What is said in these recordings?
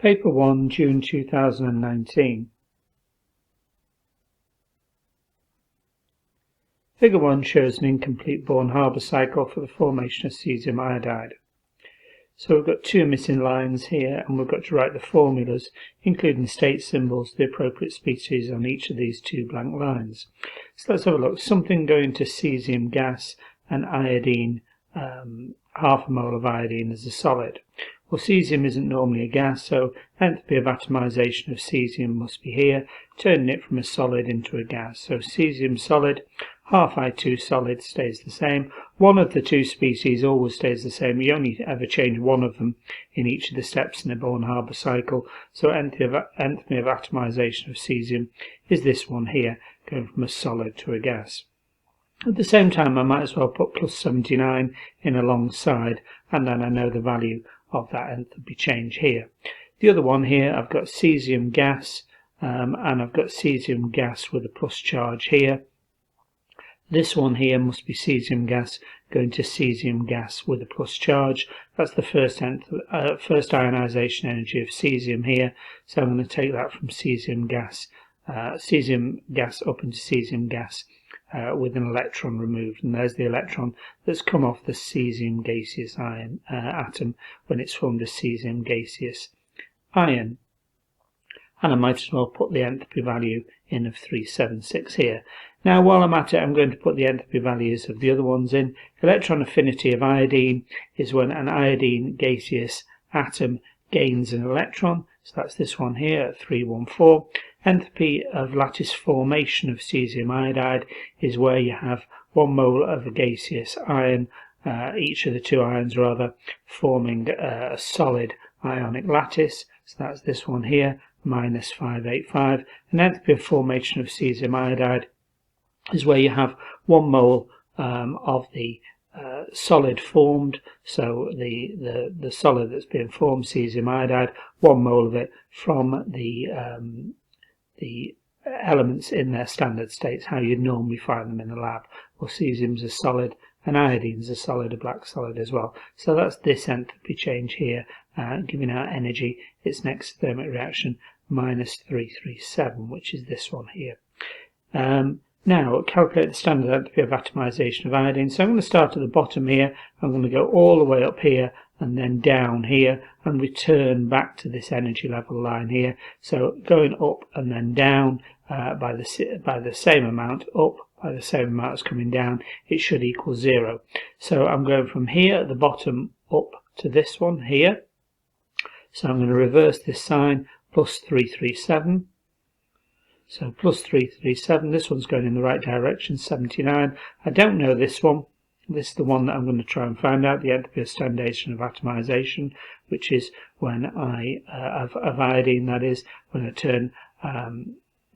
Paper 1, June 2019. Figure 1 shows an incomplete Born-Haber cycle for the formation of cesium iodide. So we've got two missing lines here, and we've got to write the formulas, including state symbols, the appropriate species on each of these two blank lines. So let's have a look. Something going to cesium gas and iodine, half a mole of iodine as a solid. Well, cesium isn't normally a gas, so entropy of atomization of cesium must be here, turning it from a solid into a gas. So cesium solid, half I2 solid stays the same. One of the two species always stays the same. You only ever change one of them in each of the steps in the Born-Haber cycle. So entropy of atomization of cesium is this one here, going from a solid to a gas. At the same time, I might as well put plus 79 in alongside, and then I know the value of that enthalpy change here. The other one here, I've got cesium gas, and I've got cesium gas with a plus charge here. This one here must be cesium gas going to cesium gas with a plus charge. That's the first ionization energy of cesium here. So I'm going to take that from cesium gas up into cesium gas with an electron removed. And there's the electron that's come off the cesium gaseous ion atom when it's formed a cesium gaseous ion. And I might as well put the enthalpy value in of 376 here. Now, while I'm at it, I'm going to put the enthalpy values of the other ones in. Electron affinity of iodine is when an iodine gaseous atom gains an electron. So that's this one here at 314. Enthalpy of lattice formation of cesium iodide is where you have 1 mole of a gaseous ion, each of the two ions rather, forming a solid ionic lattice. So that's this one here, minus 585. And enthalpy of formation of cesium iodide is where you have 1 mole of the solid formed, so the solid that's being formed, cesium iodide, 1 mole of it from the elements in their standard states, how you'd normally find them in the lab. Well, cesium's a solid and iodine's a solid, a black solid as well. So that's this enthalpy change here, giving out energy. Its next thermic reaction, minus 337, which is this one here. Now, calculate the standard enthalpy of atomization of iodine. So I'm going to start at the bottom here. I'm going to go all the way up here and then down here and return back to this energy level line here. So going up and then down by the same amount, up by the same amount as coming down, it should equal 0. So I'm going from here at the bottom up to this one here. So I'm going to reverse this sign, plus 337. So plus 337, this one's going in the right direction, 79. I don't know this one. This is the one that I'm going to try and find out, the enthalpy of standardization of atomization, which is when of iodine, that is, when I turn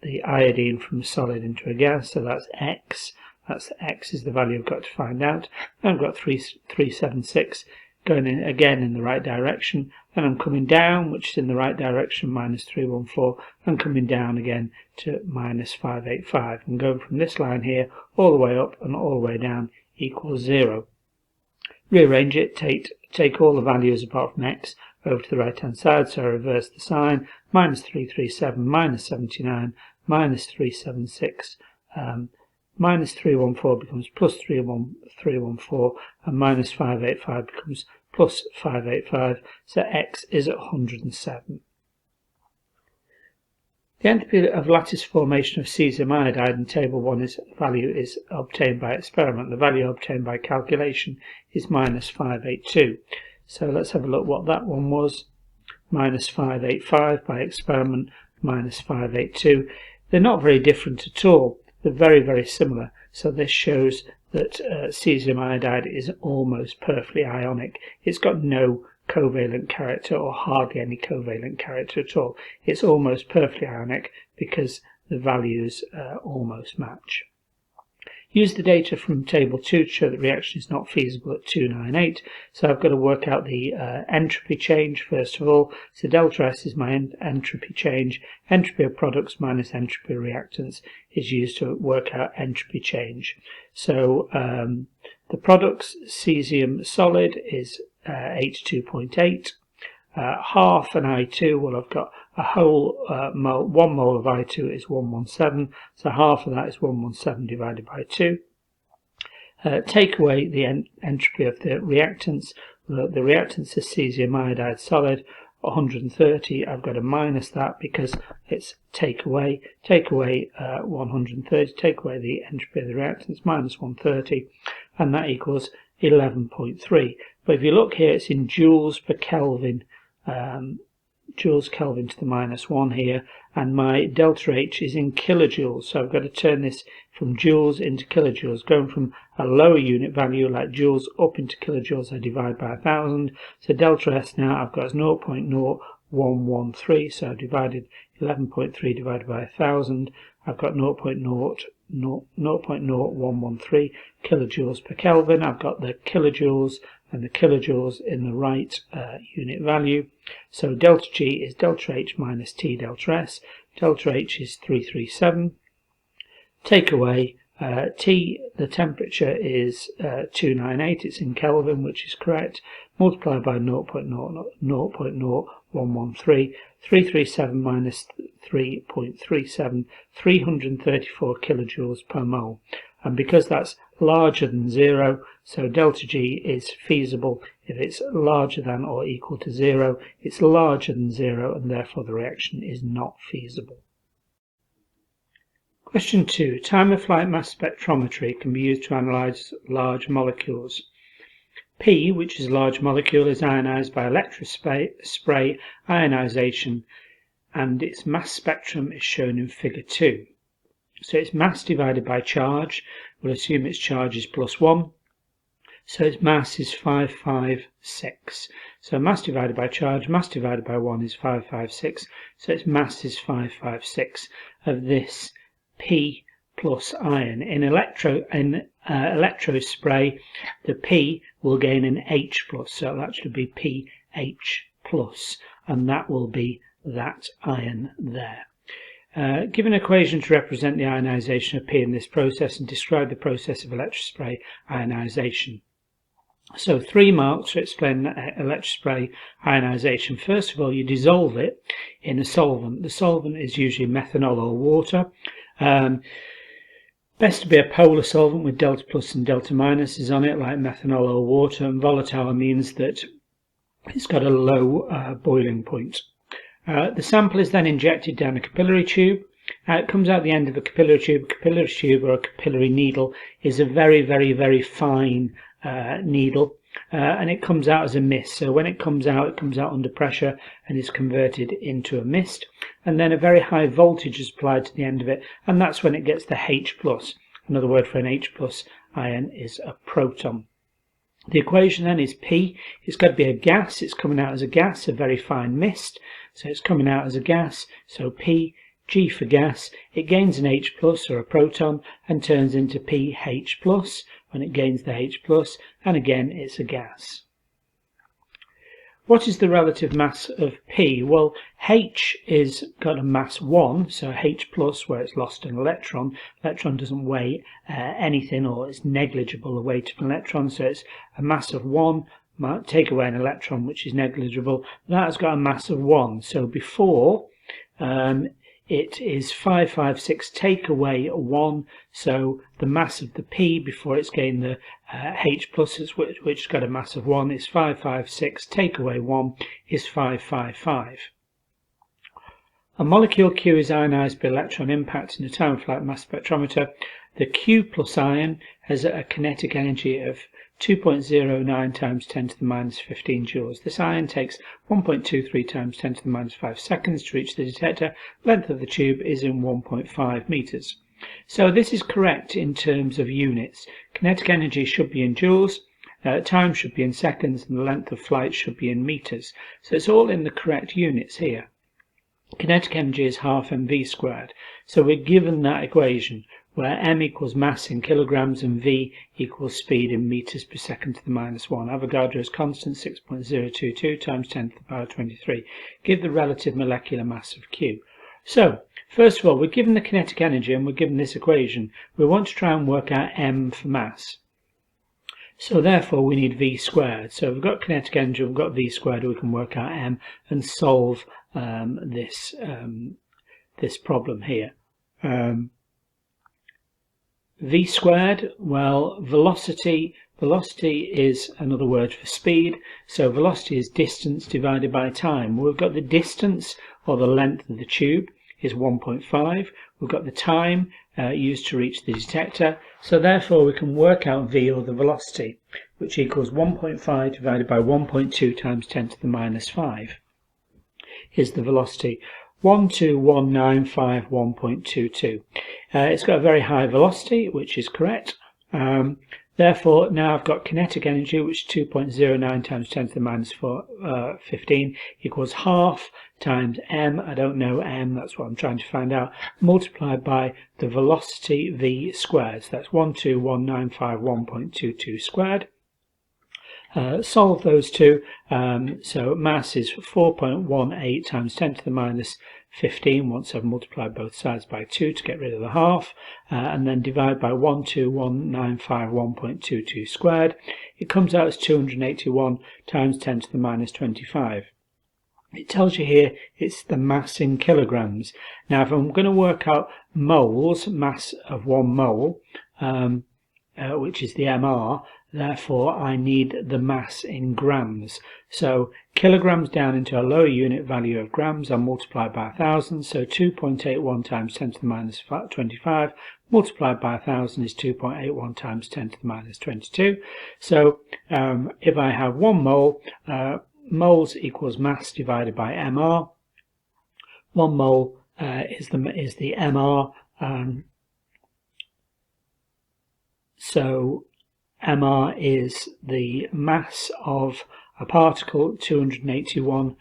the iodine from a solid into a gas. So that's X. That's X is the value I've got to find out. And I've got 376 going in again in the right direction. Then I'm coming down, which is in the right direction, minus 314, and coming down again to minus 585. And going from this line here all the way up and all the way down equals 0. Rearrange it, take all the values apart from X over to the right hand side, so I reverse the sign, minus 337, minus 79, minus 376, minus 314 becomes plus 314, and minus 585 becomes plus 585, so X is at 107. The enthalpy of lattice formation of cesium iodide in table 1 value is obtained by experiment. The value obtained by calculation is minus 582. So let's have a look what that one was. Minus 585 by experiment, minus 582. They're not very different at all. They're very, very similar. So this shows that cesium iodide is almost perfectly ionic. It's got no covalent character or hardly any covalent character at all. It's almost perfectly ionic because the values almost match. Use the data from table 2 to show that reaction is not feasible at 298. So I've got to work out the entropy change first of all. So delta S is my entropy change. Entropy of products minus entropy of reactants is used to work out entropy change. So the products, cesium solid is 82.8. half an I2, well, I've got a whole mole, 1 mole of I2 is 117, so half of that is 117 divided by 2. Take away the entropy of the reactants. The reactants is cesium iodide solid, 130. I've got to minus that because it's take away 130, take away the entropy of the reactants, minus 130, and that equals 11.3. But if you look here, it's in joules per Kelvin, joules Kelvin to the minus 1 here, and my delta H is in kilojoules, so I've got to turn this from joules into kilojoules. Going from a lower unit value like joules up into kilojoules, I divide by 1000, so delta S now I've got as 0.0113, so I've divided 11.3 divided by 1000, I've got 0.0113 kilojoules per Kelvin. I've got the kilojoules and the kilojoules in the right unit value. So delta G is delta H minus T delta S. Delta H is 337. Take away T, the temperature is 298, it's in Kelvin, which is correct. Multiply by 0.0113. 337 minus 3.37, 334 kilojoules per mole. And because that's larger than 0, so delta G is feasible if it's larger than or equal to 0. It's larger than 0, and therefore the reaction is not feasible. Question 2. Time-of-flight mass spectrometry can be used to analyze large molecules. P, which is a large molecule, is ionized by electrospray ionization, and its mass spectrum is shown in figure 2. So its mass divided by charge, we'll assume its charge is +1, so its mass is 556. So mass divided by charge, mass divided by 1 is 556, so its mass is 556 of this P plus ion. In electrospray, the P will gain an H plus, so it'll actually be PH plus, and that will be that ion there. Give an equation to represent the ionization of P in this process and describe the process of electrospray ionization. So 3 marks to explain electrospray ionization. First of all, you dissolve it in a solvent. The solvent is usually methanol or water. Best to be a polar solvent with delta plus and delta minuses on it, like methanol or water, and volatile means that it's got a low boiling point. The sample is then injected down a capillary tube. It comes out the end of a capillary tube. A capillary tube or a capillary needle is a very, very, very fine needle, and it comes out as a mist. So when it comes out under pressure and is converted into a mist, and then a very high voltage is applied to the end of it, and that's when it gets the H plus. Another word for an H plus ion is a proton. The equation then is P. It's got to be a gas. It's coming out as a gas, a very fine mist. So it's coming out as a gas. So P, G for gas. It gains an H plus or a proton and turns into PH plus when it gains the H plus. And again, it's a gas. What is the relative mass of P? Well, H is got a mass 1, so H plus, where it's lost an electron. Electron doesn't weigh anything, or it's negligible, the weight of an electron, so it's a mass of 1. Take away an electron, which is negligible. That has got a mass of 1. So before, it is 556, take away a 1, so the mass of the P before it's gained the H plus, which has got a mass of 1, is 556, take away 1 is 555. A molecule Q is ionized by electron impact in a time-of-flight mass spectrometer. The Q plus ion has a kinetic energy of 2.09 times 10 to the minus 15 joules. This ion takes 1.23 times 10 to the minus 5 seconds to reach the detector. Length of the tube is in 1.5 meters. So this is correct in terms of units. Kinetic energy should be in joules, time should be in seconds, and the length of flight should be in meters. So it's all in the correct units here. Kinetic energy is half mv squared. So we're given that equation where m equals mass in kilograms and v equals speed in meters per second to the minus 1. Avogadro's constant 6.022 times 10 to the power 23. Give the relative molecular mass of Q. So, first of all, we're given the kinetic energy and we're given this equation. We want to try and work out m for mass. So therefore we need V squared. So we've got kinetic energy, we've got V squared, we can work out M and solve this problem here. V squared, well, velocity is another word for speed. So velocity is distance divided by time. We've got the distance, or the length of the tube, is 1.5. We've got the time used to reach the detector. So therefore we can work out V, or the velocity, which equals 1.5 divided by 1.2 times 10 to the minus 5 is the velocity. 12195.1.22. It's got a very high velocity, which is correct. Therefore, now I've got kinetic energy, which is 2.09 times 10 to the minus 15 equals half times m. I don't know m, that's what I'm trying to find out, multiplied by the velocity v squared. So that's 12195.1.22 squared. Solve those two, so mass is 4.18 times 10 to the minus 15 once I've multiplied both sides by 2 to get rid of the half, and then divide by 12195.1.22 squared. It comes out as 281 times 10 to the minus 25. It tells you here it's the mass in kilograms. Now if I'm going to work out moles, mass of 1 mole, which is the MR, therefore I need the mass in grams. So kilograms down into a lower unit value of grams are multiplied by 1,000, so 2.81 times 10 to the minus 25 multiplied by 1,000 is 2.81 times 10 to the minus 22. So if I have 1 mole, moles equals mass divided by MR. 1 mole is the MR, so MR is the mass of a particle, 281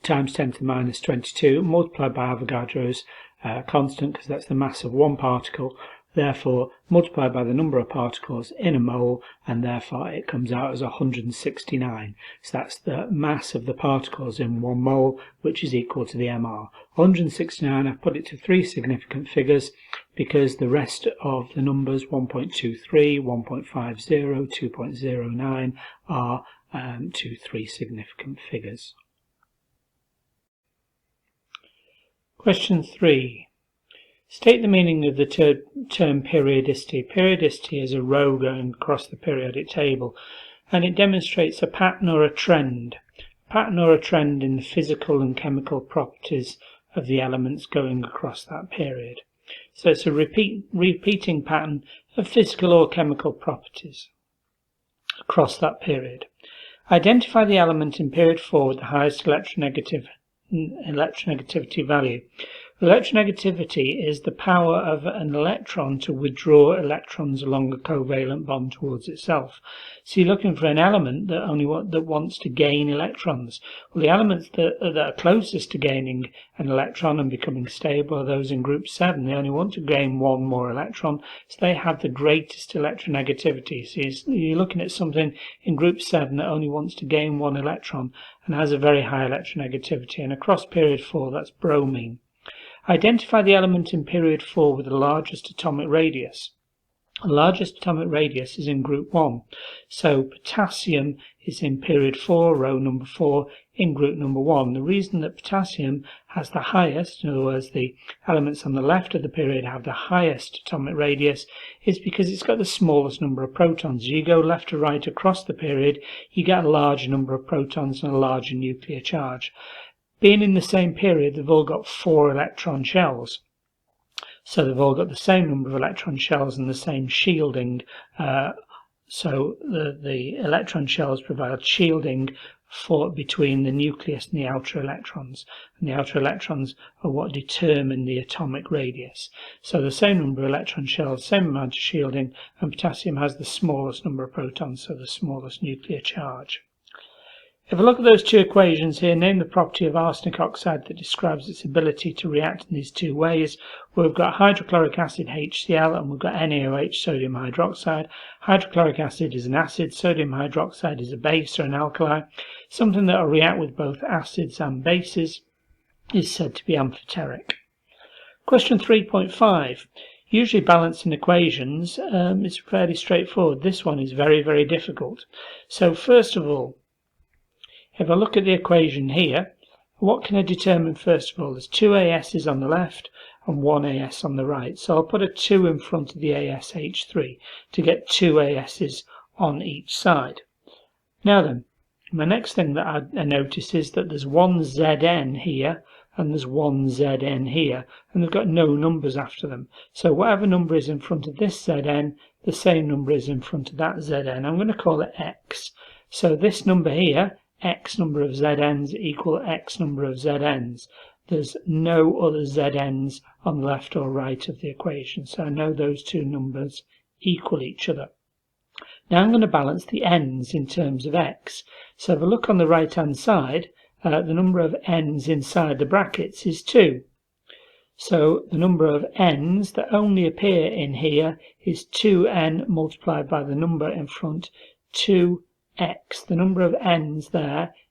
times 10 to the minus 22, multiplied by Avogadro's constant, because that's the mass of one particle, therefore multiplied by the number of particles in a mole, and therefore it comes out as 169. So that's the mass of the particles in 1 mole, which is equal to the MR. 169, I've put it to 3 significant figures, because the rest of the numbers, 1.23, 1.50, 2.09, are to 3 significant figures. Question 3. State the meaning of the term periodicity. Periodicity is a row going across the periodic table, and it demonstrates a pattern or a trend. A pattern or a trend in the physical and chemical properties of the elements going across that period. So it's a repeating pattern of physical or chemical properties across that period. Identify the element in period 4 with the highest electronegativity value. Electronegativity is the power of an electron to withdraw electrons along a covalent bond towards itself. So you're looking for an element that that wants to gain electrons. Well, the elements that are closest to gaining an electron and becoming stable are those in group 7. They only want to gain 1 more electron, so they have the greatest electronegativity. So you're looking at something in group 7 that only wants to gain 1 electron and has a very high electronegativity. And across period 4, that's bromine. Identify the element in period 4 with the largest atomic radius. The largest atomic radius is in group 1. So potassium is in period 4, row number 4, in group number 1. The reason that potassium has the highest, in other words, the elements on the left of the period have the highest atomic radius, is because it's got the smallest number of protons. As you go left to right across the period, you get a larger number of protons and a larger nuclear charge. Being in the same period, they've all got 4 electron shells. So they've all got the same number of electron shells and the same shielding. So the electron shells provide shielding between the nucleus and the outer electrons. And the outer electrons are what determine the atomic radius. So the same number of electron shells, same amount of shielding, and potassium has the smallest number of protons, so the smallest nuclear charge. If I look at those 2 equations here, name the property of arsenic oxide that describes its ability to react in these 2 ways. We've got hydrochloric acid HCl and we've got NaOH, sodium hydroxide. Hydrochloric acid is an acid, sodium hydroxide is a base or an alkali. Something that will react with both acids and bases is said to be amphoteric. Question 3.5. Usually balancing equations is fairly straightforward. This one is very, very difficult. So first of all, if I look at the equation here, what can I determine first of all? There's two AS's on the left and one AS on the right. So I'll put a 2 in front of the ASH3 to get two AS's on each side. Now then, my next thing that I notice is that there's one Zn here and there's one Zn here, and they've got no numbers after them. So whatever number is in front of this Zn, the same number is in front of that Zn. I'm going to call it X. So this number here, X number of Zn's equal X number of Zn's. There's no other Zn's on the left or right of the equation, so I know those two numbers equal each other. Now I'm going to balance the n's in terms of X. So if I look on the right hand side, the number of n's inside the brackets is 2. So the number of n's that only appear in here is 2n multiplied by the number in front, 2x. The number of n's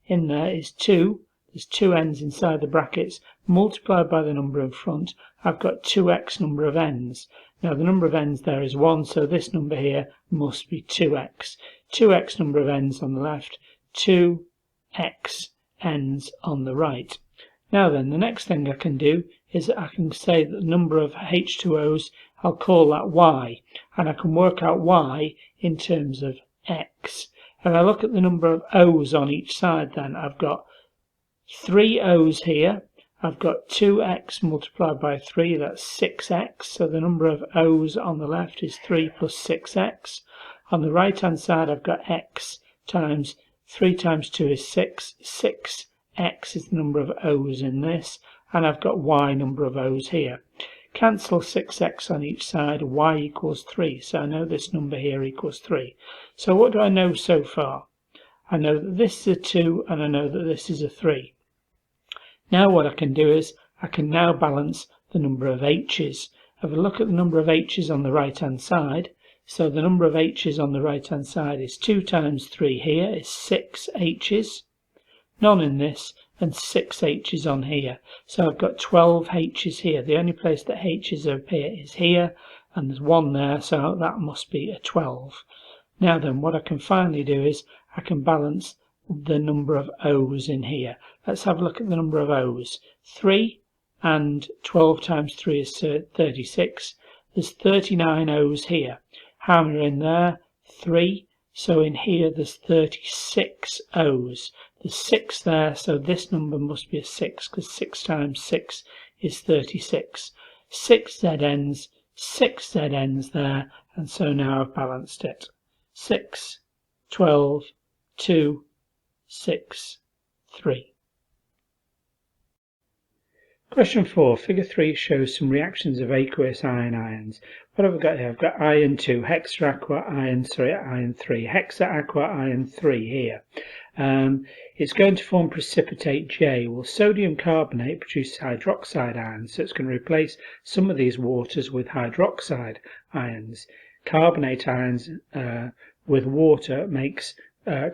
in there is 2. There's 2 n's inside the brackets multiplied by the number in front. I've got 2x number of n's. Now the number of n's there is 1, so this number here must be 2x. 2x number of n's on the left, 2x n's on the right. Now then, the next thing I can do is I can say that the number of H2O's, I'll call that y, and I can work out y in terms of x. If I look at the number of O's on each side, then I've got 3 O's here. I've got 2x multiplied by 3, that's 6x. So the number of O's on the left is 3 plus 6x. On the right hand side, I've got x times 3 times 2 is 6. 6x is the number of O's in this. And I've got y number of O's here. Cancel 6x on each side, y equals 3. So I know this number here equals 3. So what do I know so far? I know that this is a 2 and I know that this is a 3. Now what I can do is I can now balance the number of H's. If I look at the number of H's on the right hand side, so the number of H's on the right hand side is 2 times 3 here is 6 H's, none in this, and 6 H's on here. So I've got 12 H's here. The only place that H's appear is here, and there's 1 there, so that must be a 12. Now then, what I can finally do is I can balance the number of O's in here. Let's have a look at the number of O's. 3 and 12 times 3 is 36. There's 39 O's here. How many are in there? 3. So in here there's 36 O's. There's 6 there, so this number must be a 6, because 6 times 6 is 36. 6 ZN's, 6 ZN's there, and so now I've balanced it. 6, 12, 2, 6, 3. Question 4. Figure 3 shows some reactions of aqueous ions. What have I got here? I've got iron 2, iron 3, hexa-aqua iron 3 here. It's going to form precipitate J. Well, sodium carbonate produces hydroxide ions, so it's going to replace some of these waters with hydroxide ions. Carbonate ions with water makes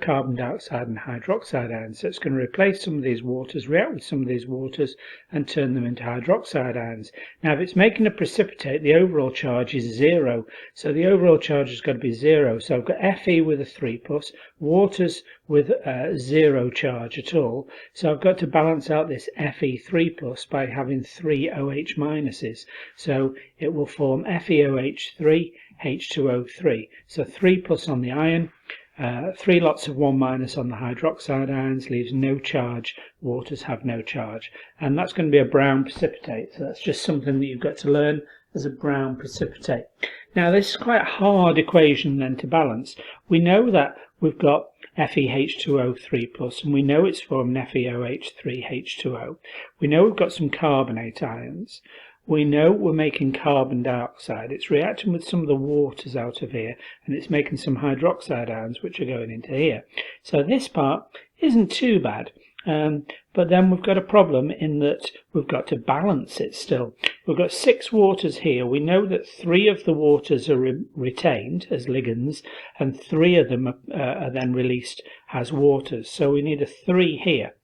carbon dioxide and hydroxide ions. So it's going to replace some of these waters, react with some of these waters, and turn them into hydroxide ions. Now, if it's making a precipitate, the overall charge is 0. So the overall charge has got to be 0. So I've got Fe with a 3 plus, waters with 0 charge at all. So I've got to balance out this Fe 3 plus by having 3 OH minuses. So it will form FeOH 3, H2O 3. So 3 plus on the iron. 3 lots of 1 minus on the hydroxide ions leaves no charge. Waters have no charge, and that's going to be a brown precipitate. So that's just something that you've got to learn as a brown precipitate. Now this is quite a hard equation then to balance. We know that we've got FeH2O3 plus, and we know it's forming FeOH3H2O. We know we've got some carbonate ions. We know we're making carbon dioxide. It's reacting with some of the waters out of here, and it's making some hydroxide ions which are going into here. So this part isn't too bad, but then we've got a problem in that we've got to balance it still. We've got 6 waters here. We know that 3 of the waters are retained as ligands, and 3 of them are then released as waters. So we need a 3 here.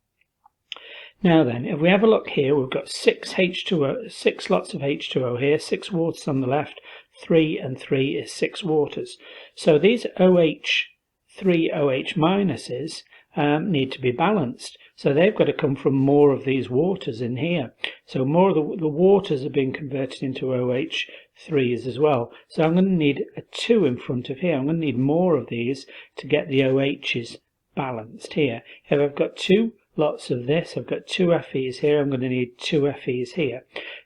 Now then, if we have a look here, we've got 6 lots of H2O here, 6 waters on the left, 3 and 3 is 6 waters. So these OH3 OH minuses need to be balanced. So they've got to come from more of these waters in here. So more of the waters are being converted into OH3s as well. So I'm going to need a 2 in front of here. I'm going to need more of these to get the OHs balanced here. If I've got 2 lots of this, I've got 2 Fe's here, I'm going to need 2 Fe's here.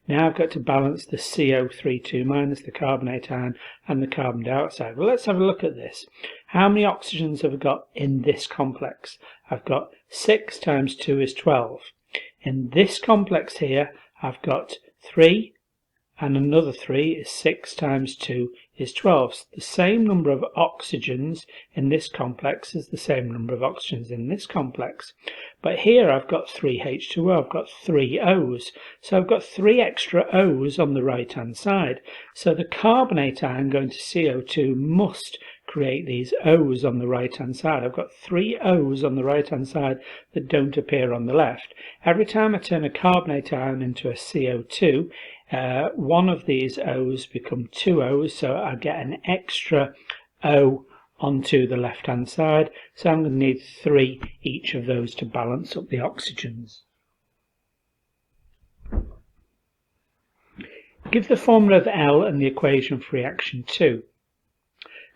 Now I've got to balance the CO3 minus, the carbonate ion and the carbon dioxide. Well, let's have a look at this. How many oxygens have I got in this complex? I've got 6 times 2 is 12. In this complex here, I've got 3 and another 3 is 6 times 2 is 12. So the same number of oxygens in this complex is the same number of oxygens in this complex. But here I've got 3 H2O, I've got 3 O's. So I've got 3 extra O's on the right hand side. So the carbonate ion going to CO2 must create these O's on the right hand side. I've got 3 O's on the right hand side that don't appear on the left. Every time I turn a carbonate ion into a CO2, one of these O's become 2 O's, so I get an extra O onto the left hand side. So I'm going to need 3 each of those to balance up the oxygens. Give the formula of L and the equation for reaction 2.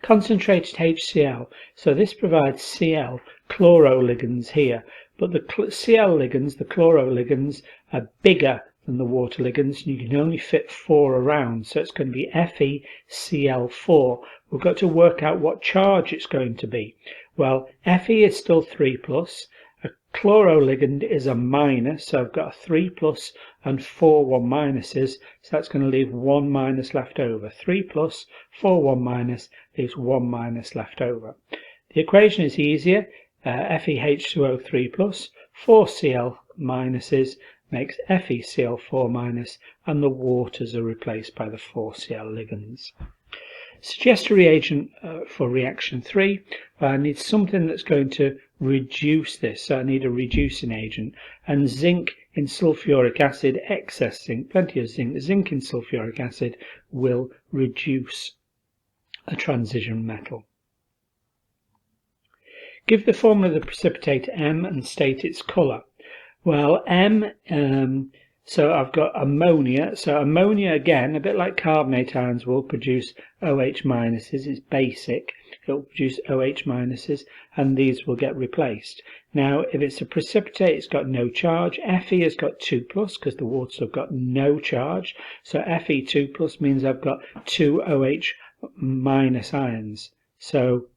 Concentrated HCl, so this provides Cl chloroligands here, but the Cl ligands, the chloroligands, are bigger than the water ligands, and you can only fit 4 around, so it's going to be FeCl4. We've got to work out what charge it's going to be. Well, Fe is still 3+, a chloroligand is a minus, so I've got a 3+ and 4 1 minuses, so that's going to leave 1 minus left over. 3+, 4 1 minus leaves 1 minus left over. The equation is easier. FeH2O 3+, 4 Cl minuses makes FeCl4 minus, and the waters are replaced by the 4 Cl ligands. Suggest a reagent for reaction 3. I need something that's going to reduce this, so I need a reducing agent, and zinc in sulfuric acid, excess zinc, plenty of zinc in sulfuric acid will reduce a transition metal. Give the formula of the precipitate M and state its colour. Well, M, so I've got ammonia. So ammonia, again, a bit like carbonate ions, will produce OH minuses. It's basic. It will produce OH minuses, and these will get replaced. Now, if it's a precipitate, it's got no charge. Fe has got 2+, because the waters have got no charge. So Fe2+ means I've got 2 OH minus ions. So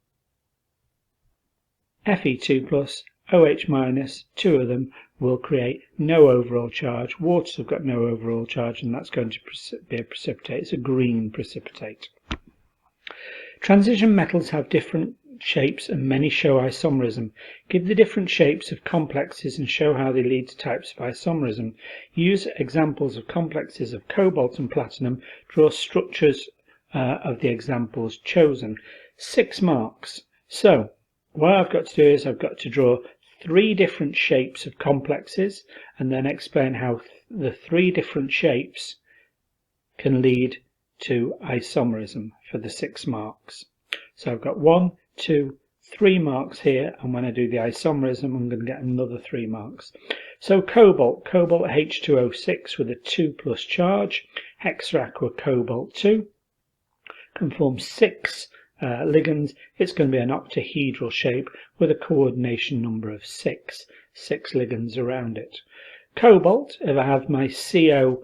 Fe2+, OH minus, 2 of them will create no overall charge. Waters have got no overall charge, and that's going to be a precipitate. It's a green precipitate. Transition metals have different shapes and many show isomerism. Give the different shapes of complexes and show how they lead to types of isomerism. Use examples of complexes of cobalt and platinum. Draw structures of the examples chosen. 6 marks. So what I've got to do is I've got to draw 3 different shapes of complexes and then explain how the 3 different shapes can lead to isomerism for the 6 marks. So I've got 1, 2, 3 marks here, and when I do the isomerism I'm going to get another 3 marks. So cobalt H2O6 with a 2+ charge, hexaaqua cobalt 2 can form 6 ligands. It's going to be an octahedral shape with a coordination number of 6 ligands around it. Cobalt, if I have my Cl4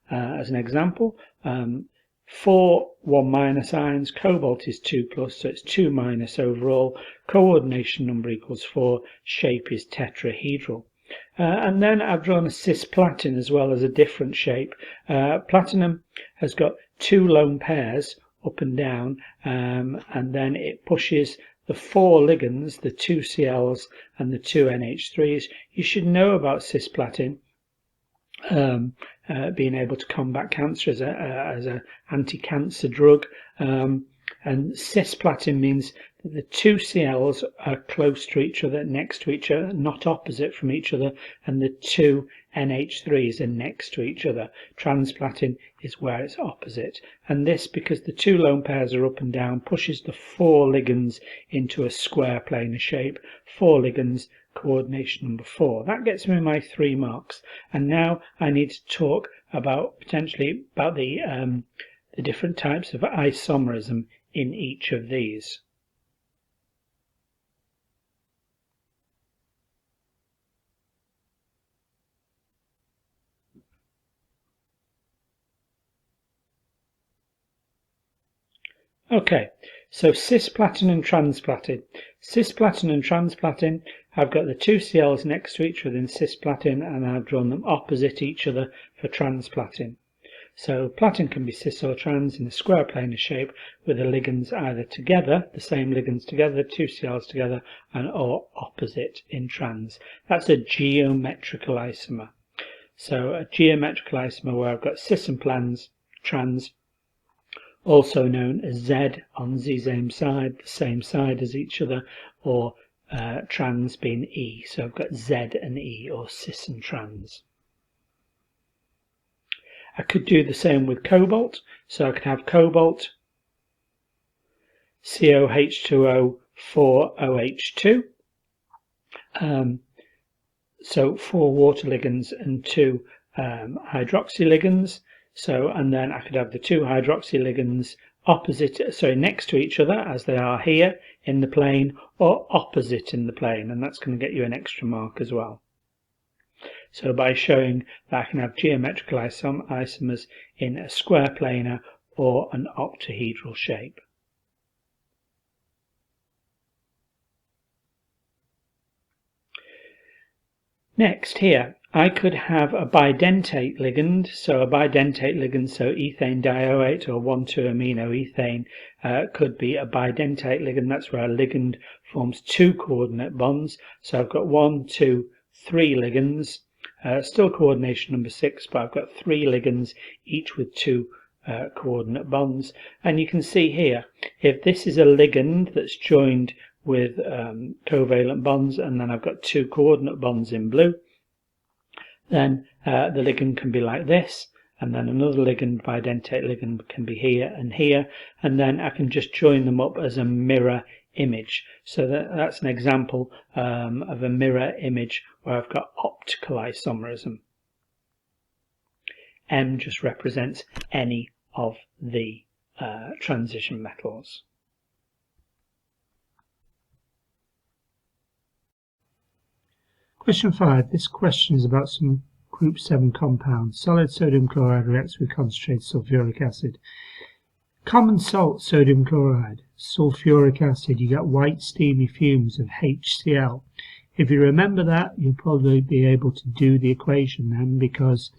as an example, 4 1 minus ions, cobalt is 2+, so it's 2 minus overall, coordination number equals 4, shape is tetrahedral. And then I've drawn a cisplatin as well as a different shape. Platinum has got 2 lone pairs up and down, and then it pushes the 4 ligands, the 2 Cls and the 2 NH3s. You should know about cisplatin being able to combat cancer as an anti-cancer drug. And cisplatin means that the two Cls are close to each other, next to each other, not opposite from each other, and the two NH3s are next to each other. Transplatin is where it's opposite. And this, because the two lone pairs are up and down, pushes the four ligands into a square planar shape. Four ligands, coordination number 4. That gets me my 3 marks. And now I need to talk about potentially about the different types of isomerism in each of these. Okay, so cisplatin and transplatin. Cisplatin and transplatin, I've got the two Cls next to each other in cisplatin, and I've drawn them opposite each other for transplatin. So platin can be cis or trans in a square planar shape with the ligands either together, the same ligands together, two Cls together, or opposite in trans. That's a geometrical isomer. So a geometrical isomer where I've got cis and trans, also known as Z on the same side as each other, or trans being E. So I've got Z and E, or cis and trans. I could do the same with cobalt, so I could have cobalt, COH2O, 4OH2, so 4 water ligands and 2 hydroxy ligands. So, and then I could have the 2 hydroxy ligands next to each other as they are here in the plane, or opposite in the plane, and that's going to get you an extra mark as well. So by showing that I can have geometrical isomers in a square planar or an octahedral shape. Next here, I could have a bidentate ligand, so ethane dioate or 1,2-aminoethane could be a bidentate ligand. That's where a ligand forms 2 coordinate bonds. So I've got 1, 2, 3 ligands. Still coordination number 6, but I've got 3 ligands, each with 2 coordinate bonds. And you can see here, if this is a ligand that's joined with covalent bonds, and then I've got 2 coordinate bonds in blue, then the ligand can be like this, and then another ligand, bidentate ligand, can be here, and then I can just join them up as a mirror image. So that's an example of a mirror image where I've got optical isomerism. M just represents any of the transition metals. Question 5. This question is about some group 7 compounds. Solid sodium chloride reacts with concentrated sulfuric acid. Common salt sodium chloride, sulfuric acid, you get white steamy fumes of HCl. If you remember that, you'll probably be able to do the equation then, because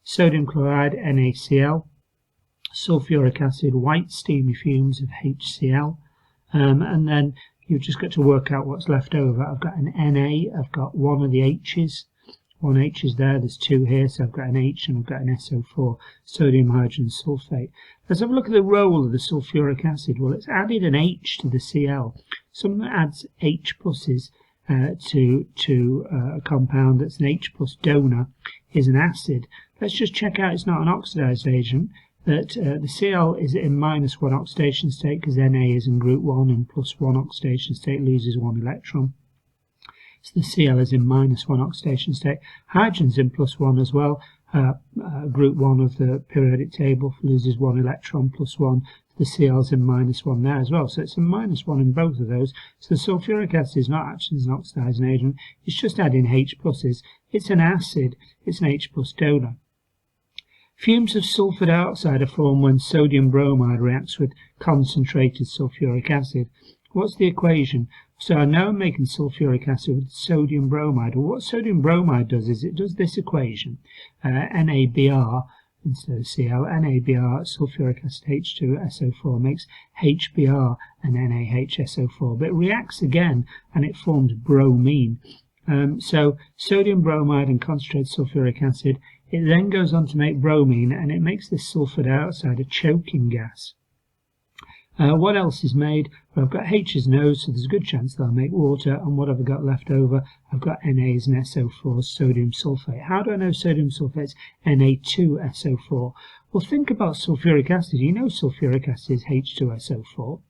sodium chloride, NaCl, sulfuric acid, white steamy fumes of HCl, and then you've just got to work out what's left over. I've got an Na, I've got one of the H's. One H is there, there's 2 here, so I've got an H and I've got an SO4, sodium hydrogen sulfate. Let's have a look at the role of the sulfuric acid. Well, it's added an H to the Cl. Something that adds H pluses to a compound that's an H plus donor is an acid. Let's just check out it's not an oxidized agent, that the Cl is in -1 oxidation state because Na is in group 1 and +1 oxidation state, loses 1 electron. So the Cl is in -1 oxidation state. Hydrogen's in +1 as well. Group 1 of the periodic table loses 1 electron, +1. The Cl's in -1 there as well. So it's a -1 in both of those. So the sulfuric acid is not actually an oxidizing agent. It's just adding H pluses. It's an acid. It's an H plus donor. Fumes of sulfur dioxide are formed when sodium bromide reacts with concentrated sulfuric acid. What's the equation? So I know I'm making sulfuric acid with sodium bromide. Well, what sodium bromide does is it does this equation, NaBr instead of Cl, NaBr, sulfuric acid H2SO4 makes HBr and NaHSO4, but it reacts again and it forms bromine. So sodium bromide and concentrated sulfuric acid, it then goes on to make bromine, and it makes this sulfur dioxide a choking gas. What else is made? Well, I've got H as an O, so there's a good chance that I'll make water. And what have I got left over? I've got NAs and SO4s, sodium sulfate. How do I know sodium sulfate's Na2SO4? Well, think about sulfuric acid. You know sulfuric acid is H2SO4.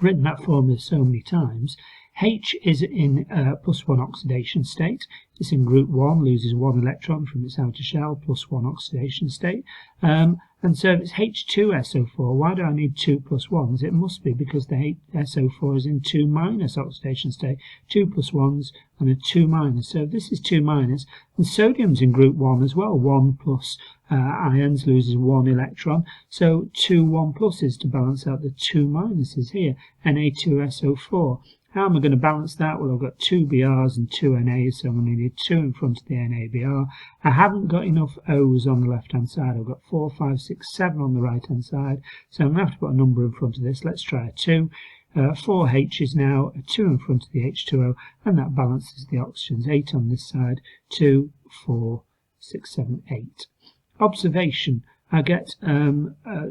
Written that formula so many times. H is in +1 oxidation state. It's in group 1, loses 1 electron from its outer shell, +1 oxidation state. And so if it's H2SO4, why do I need 2 + 1s? It must be because the SO4 is in 2- oxidation state, 2 + 1s and a 2-. So this is 2-, and sodium's in group 1 as well, 1 plus ions loses 1 electron, so 2 1+s to balance out the 2- here, Na2SO4. How am I going to balance that? Well, I've got 2 Brs and 2 Nas, so I'm going to need 2 in front of the NaBr. I haven't got enough O's on the left-hand side. I've got 4, 5, 6, 7 on the right-hand side, so I'm going to have to put a number in front of this. Let's try a 2. 4 H's now, a 2 in front of the H2O, and that balances the oxygens. 8 on this side, 2, 4, 6, 7, 8. Observation. I get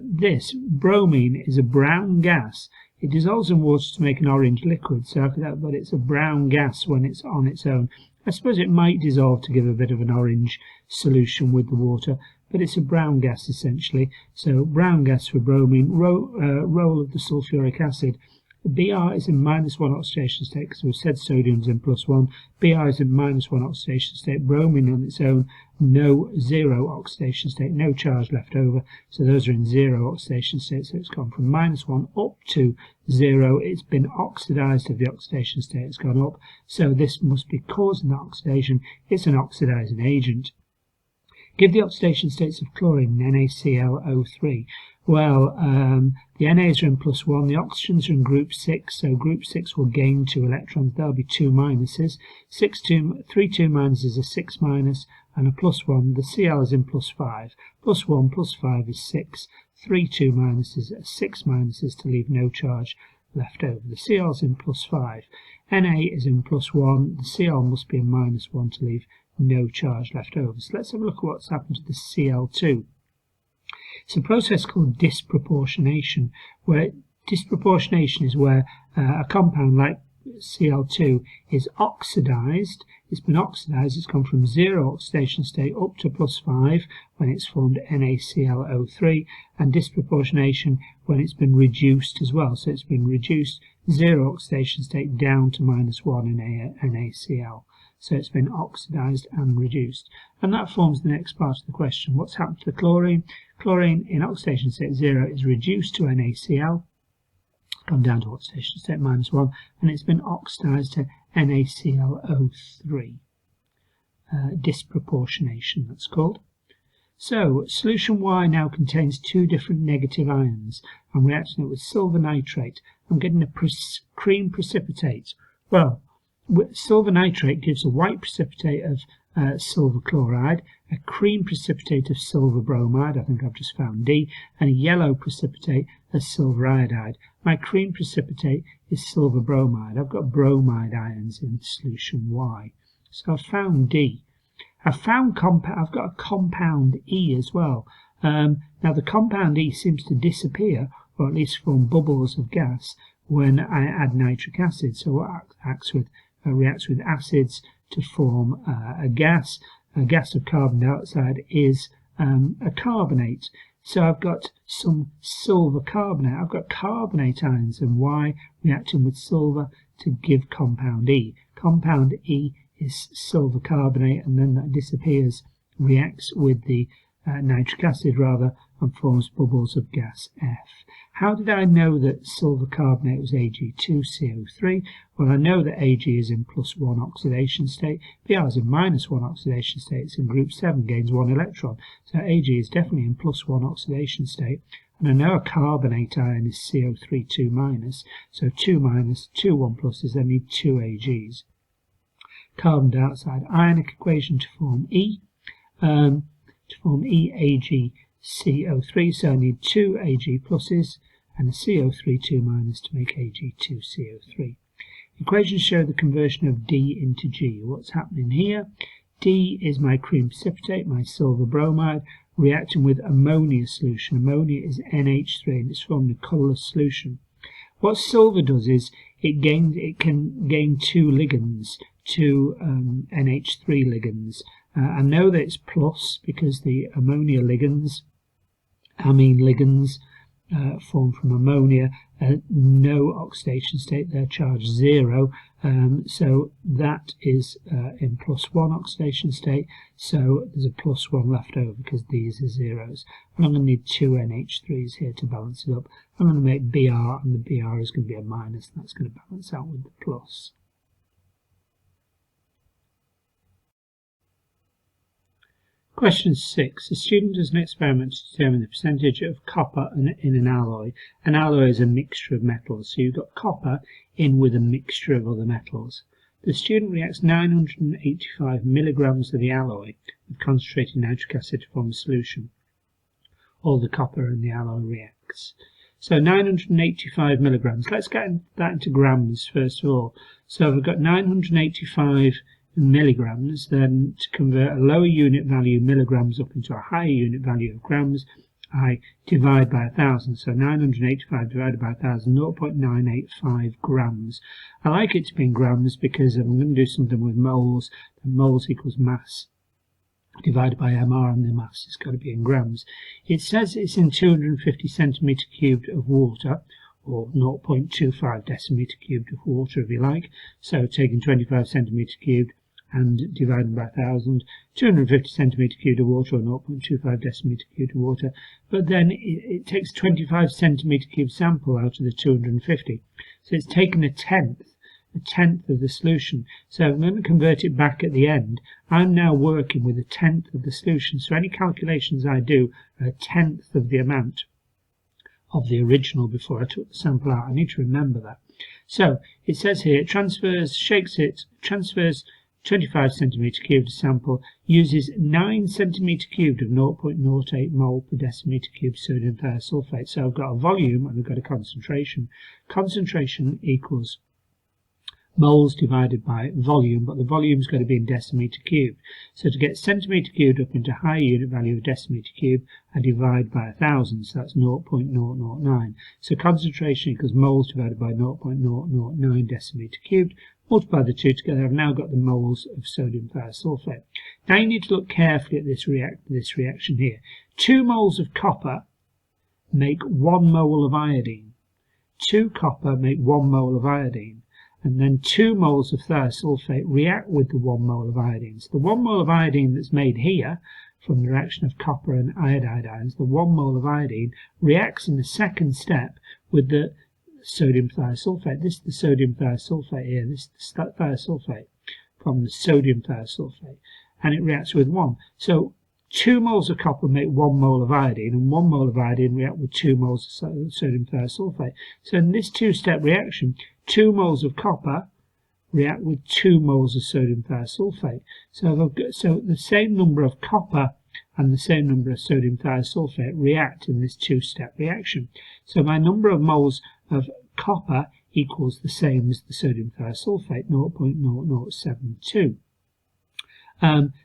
this. Bromine is a brown gas. It dissolves in water to make an orange liquid, but it's a brown gas when it's on its own. I suppose it might dissolve to give a bit of an orange solution with the water, but it's a brown gas essentially. So brown gas for bromine. Role of the sulfuric acid. Br is in -1 oxidation state, because we've said sodium's in +1. Br is in -1 oxidation state. Bromine on its own, 0 oxidation state, no charge left over. So those are in 0 oxidation state. So it's gone from -1 up to 0. It's been oxidized of the oxidation state. It's gone up. So this must be causing that oxidation. It's an oxidizing agent. Give the oxidation states of chlorine, NaClO3. Well, the Nas are in +1, the oxygens are in group 6, so group 6 will gain 2 electrons, there'll be 2 minuses. 3 2- is a 6- and a +1, the Cl is in +5. +1 + 5 is 6, 3 2- is 6- to leave no charge left over. The Cl is in +5, Na is in +1, the Cl must be in -1 to leave no charge left over. So let's have a look at what's happened to the Cl2. It's a process called disproportionation, where disproportionation is where a compound like Cl2 is oxidized. It's been oxidized, it's gone from 0 oxidation state up to +5 when it's formed NaClO3, and disproportionation when it's been reduced as well. So it's been reduced 0 oxidation state down to -1 in NaCl. So it's been oxidized and reduced. And that forms the next part of the question. What's happened to the chlorine? Chlorine in oxidation state 0 is reduced to NaCl, gone down to oxidation state -1, and it's been oxidized to NaClO3. Disproportionation, that's called. So, solution Y now contains 2 different negative ions. I'm reacting it with silver nitrate. I'm getting a cream precipitate. Well, silver nitrate gives a white precipitate of silver chloride, a cream precipitate of silver bromide, I think I've just found D, and a yellow precipitate of silver iodide. My cream precipitate is silver bromide. I've got bromide ions in solution Y. So I've found D. I've got a compound E as well. Now the compound E seems to disappear, or at least form bubbles of gas, when I add nitric acid. So it reacts with acids to form a gas. A gas of carbon dioxide is a carbonate. So I've got some silver carbonate. I've got carbonate ions, and Y reacting with silver to give compound E. Compound E is silver carbonate, and then that disappears, reacts with the nitric acid rather, and forms bubbles of gas F. How did I know that silver carbonate was Ag2CO3? Well, I know that Ag is in +1 oxidation state, Br is in -1 oxidation state, it's in group 7, gains 1 electron, so Ag is definitely in +1 oxidation state, and I know a carbonate ion is CO3 2-, so 2-, 2 1+, I need 2 Ags. Carbon dioxide ionic equation to form E, AgCO3, so I need 2 Ag pluses and a CO3 2- to make Ag2CO3. Equations show the conversion of D into G. What's happening here? D is my cream precipitate, my silver bromide. reacting with ammonia solution. Ammonia is NH3 and it's formed a colourless solution. What silver does is it can gain two ligands, two NH3 ligands. I know that it's plus because the ammonia ligands, amine ligands, formed from ammonia, no oxidation state, they're charged 0, so that is in +1 oxidation state, so there's a +1 left over because these are zeros. And I'm going to need two NH3s here to balance it up. I'm going to make Br, and the Br is going to be a minus, and that's going to balance out with the plus. Question 6. A student does an experiment to determine the percentage of copper in an alloy. An alloy is a mixture of metals, so you've got copper in with a mixture of other metals. The student reacts 985 milligrams of the alloy with concentrated nitric acid to form a solution. All the copper in the alloy reacts. So 985 milligrams. Let's get that into grams first of all. So we've got 985 milligrams, then to convert a lower unit value milligrams up into a higher unit value of grams, I divide by 1,000. So 985 divided by 1,000, 0.985 grams. I like it to be in grams because I'm going to do something with moles. And moles equals mass divided by mR, and the mass has got to be in grams. It says it's in 250 centimetre cubed of water, or 0.25 decimetre cubed of water if you like. So taking 25 centimetre cubed and dividing by 1,000, 250 centimetre cubed of water, or 0.25 decimetre cubed of water. But then it takes 25 centimetre cubed sample out of the 250. So it's taken a tenth of the solution. So I'm going to convert it back at the end. I'm now working with a tenth of the solution. So any calculations I do are a tenth of the amount of the original before I took the sample out. I need to remember that. So it says here, it transfers 25 centimetre cubed sample, uses 9 centimetre cubed of 0.08 mole per decimetre cubed sodium thiosulfate. So I've got a volume and I've got a concentration. Concentration equals moles divided by volume, but the volume's got to be in decimetre cubed. So to get centimetre cubed up into higher unit value of decimetre cubed, I divide by 1,000, so that's 0.009. So concentration equals moles divided by 0.009 decimetre cubed. Multiply the two together, I've now got the moles of sodium thiosulfate. Now you need to look carefully at this reaction here. 2 moles of copper make 1 mole of iodine. 2 copper make 1 mole of iodine. And then 2 moles of thiosulfate react with the 1 mole of iodine. So the 1 mole of iodine that's made here from the reaction of copper and iodide ions, the 1 mole of iodine reacts in the second step with the sodium thiosulfate. This is the sodium thiosulfate here. This is the thiosulfate from the sodium thiosulfate. And it reacts with 1. So 2 moles of copper make 1 mole of iodine, and 1 mole of iodine react with 2 moles of sodium thiosulfate. So in this two-step reaction, 2 moles of copper react with 2 moles of sodium thiosulfate. So the same number of copper and the same number of sodium thiosulfate react in this two-step reaction. So my number of moles of copper equals the same as the sodium thiosulfate, 0.0072.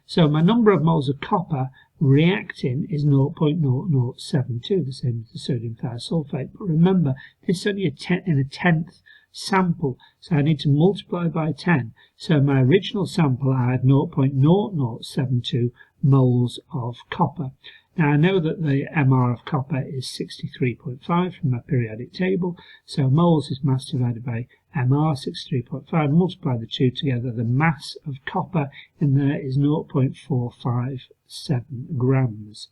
So my number of moles of copper reacting is 0.0072, the same as the sodium thiosulfate. But remember, this is only in a tenth sample, so I need to multiply by 10. So my original sample I had 0.0072 moles of copper. Now I know that the MR of copper is 63.5 from my periodic table, so moles is mass divided by MR, 63.5, multiply the two together, the mass of copper in there is 0.457 grams.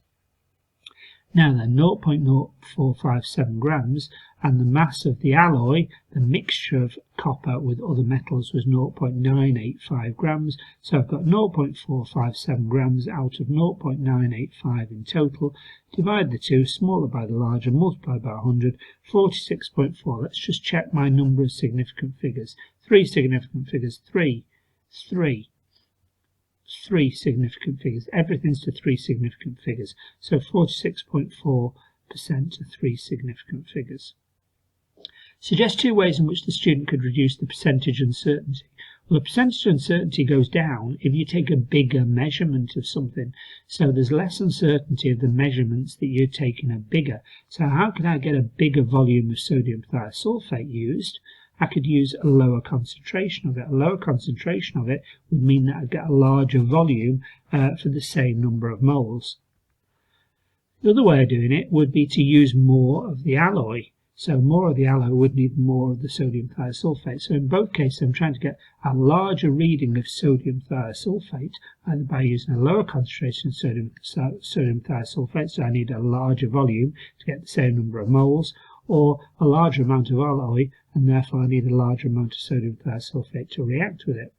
Now then, 0.0457 grams, and the mass of the alloy, the mixture of copper with other metals, was 0.985 grams. So I've got 0.457 grams out of 0.985 in total. Divide the two, smaller by the larger, multiply by 100, 46.4. Let's just check my number of significant figures. 3 significant figures, 3 significant figures. Everything's to 3 significant figures. So 46.4% to 3 significant figures. Suggest 2 ways in which the student could reduce the percentage uncertainty. Well, the percentage of uncertainty goes down if you take a bigger measurement of something. So there's less uncertainty if the measurements that you're taking are bigger. So how can I get a bigger volume of sodium thiosulfate used? I could use a lower concentration of it. A lower concentration of it would mean that I'd get a larger volume for the same number of moles. The other way of doing it would be to use more of the alloy. So more of the alloy would need more of the sodium thiosulfate. So in both cases, I'm trying to get a larger reading of sodium thiosulfate, either by using a lower concentration of sodium thiosulfate, so I need a larger volume to get the same number of moles, or a larger amount of alloy, and therefore I need a larger amount of sodium thiosulfate to react with it.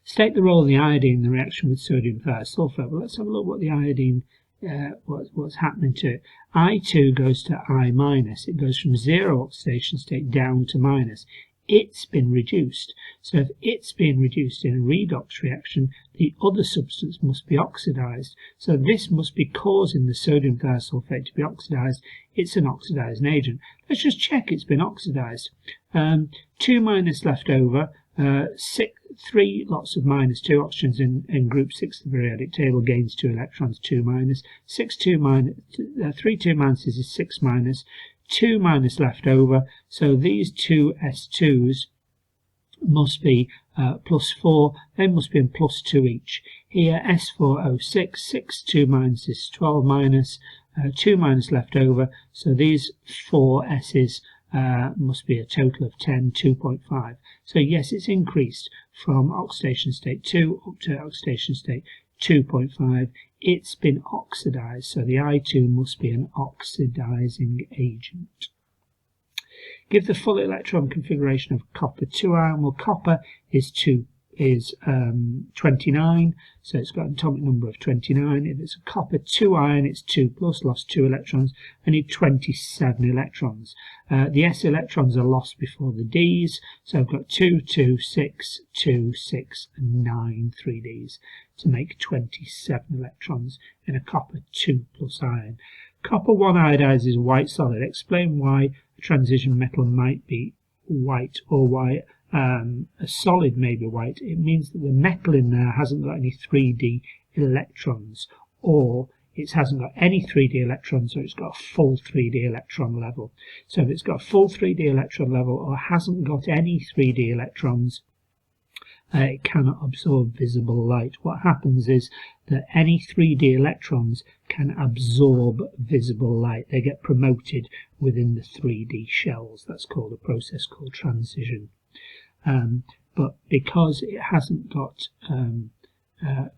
State the role of the iodine in the reaction with sodium thiosulfate. Well, let's have a look what the iodine what's happening to it. I2 goes to I minus. It goes from zero oxidation state down to minus. It's been reduced. So if it's being reduced in a redox reaction, the other substance must be oxidized. So this must be causing the sodium thiosulfate to be oxidized. It's an oxidizing agent. Let's just check it's been oxidized. 2 minus left over. 3 lots of minus 2 oxygens in group 6 of the periodic table gains 2 electrons, 2 minus. 3 2 minuses is 6 minus. 2 minus left over, so these two S2s must be plus 4, they must be in plus 2 each. Here S4O6, 6 2 minus is 12 minus, 2 minus left over, so these 4 S's must be a total of 10, 2.5. So yes, it's increased from oxidation state 2 up to oxidation state 2.5. It's been oxidized, so the I2 must be an oxidizing agent. Give the full electron configuration of copper 2 ion. Well, copper is 29, so it's got an atomic number of 29. If it's a copper 2 ion, it's 2 plus, lost 2 electrons. I need 27 electrons. The S electrons are lost before the Ds, so I've got 2, 2, 6, 2, 6, and 9 3Ds to make 27 electrons in a copper 2 plus ion. Copper 1 iodized is white solid. Explain why a transition metal might be white, or why a solid may be white. It means that the metal in there hasn't got any 3D electrons, or it hasn't got any 3D electrons, or it's got a full 3D electron level. So if it's got a full 3D electron level or hasn't got any 3D electrons, it cannot absorb visible light. What happens is that any 3D electrons can absorb visible light. They get promoted within the 3D shells. That's called a process called transition. But because it hasn't got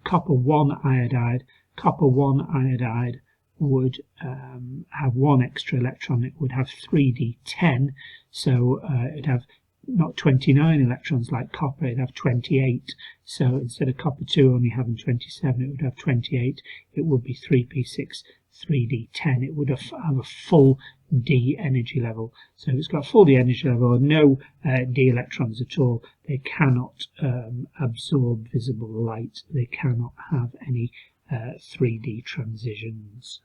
copper 1 iodide, copper 1 iodide would have 1 extra electron. It would have 3D10, so it'd have not 29 electrons like copper, it'd have 28. So instead of copper 2 only having 27, it would have 28. It would be 3p6 3d10. It would have a full d energy level. So if it's got a full d energy level or no d electrons at all, they cannot absorb visible light. They cannot have any 3D transitions.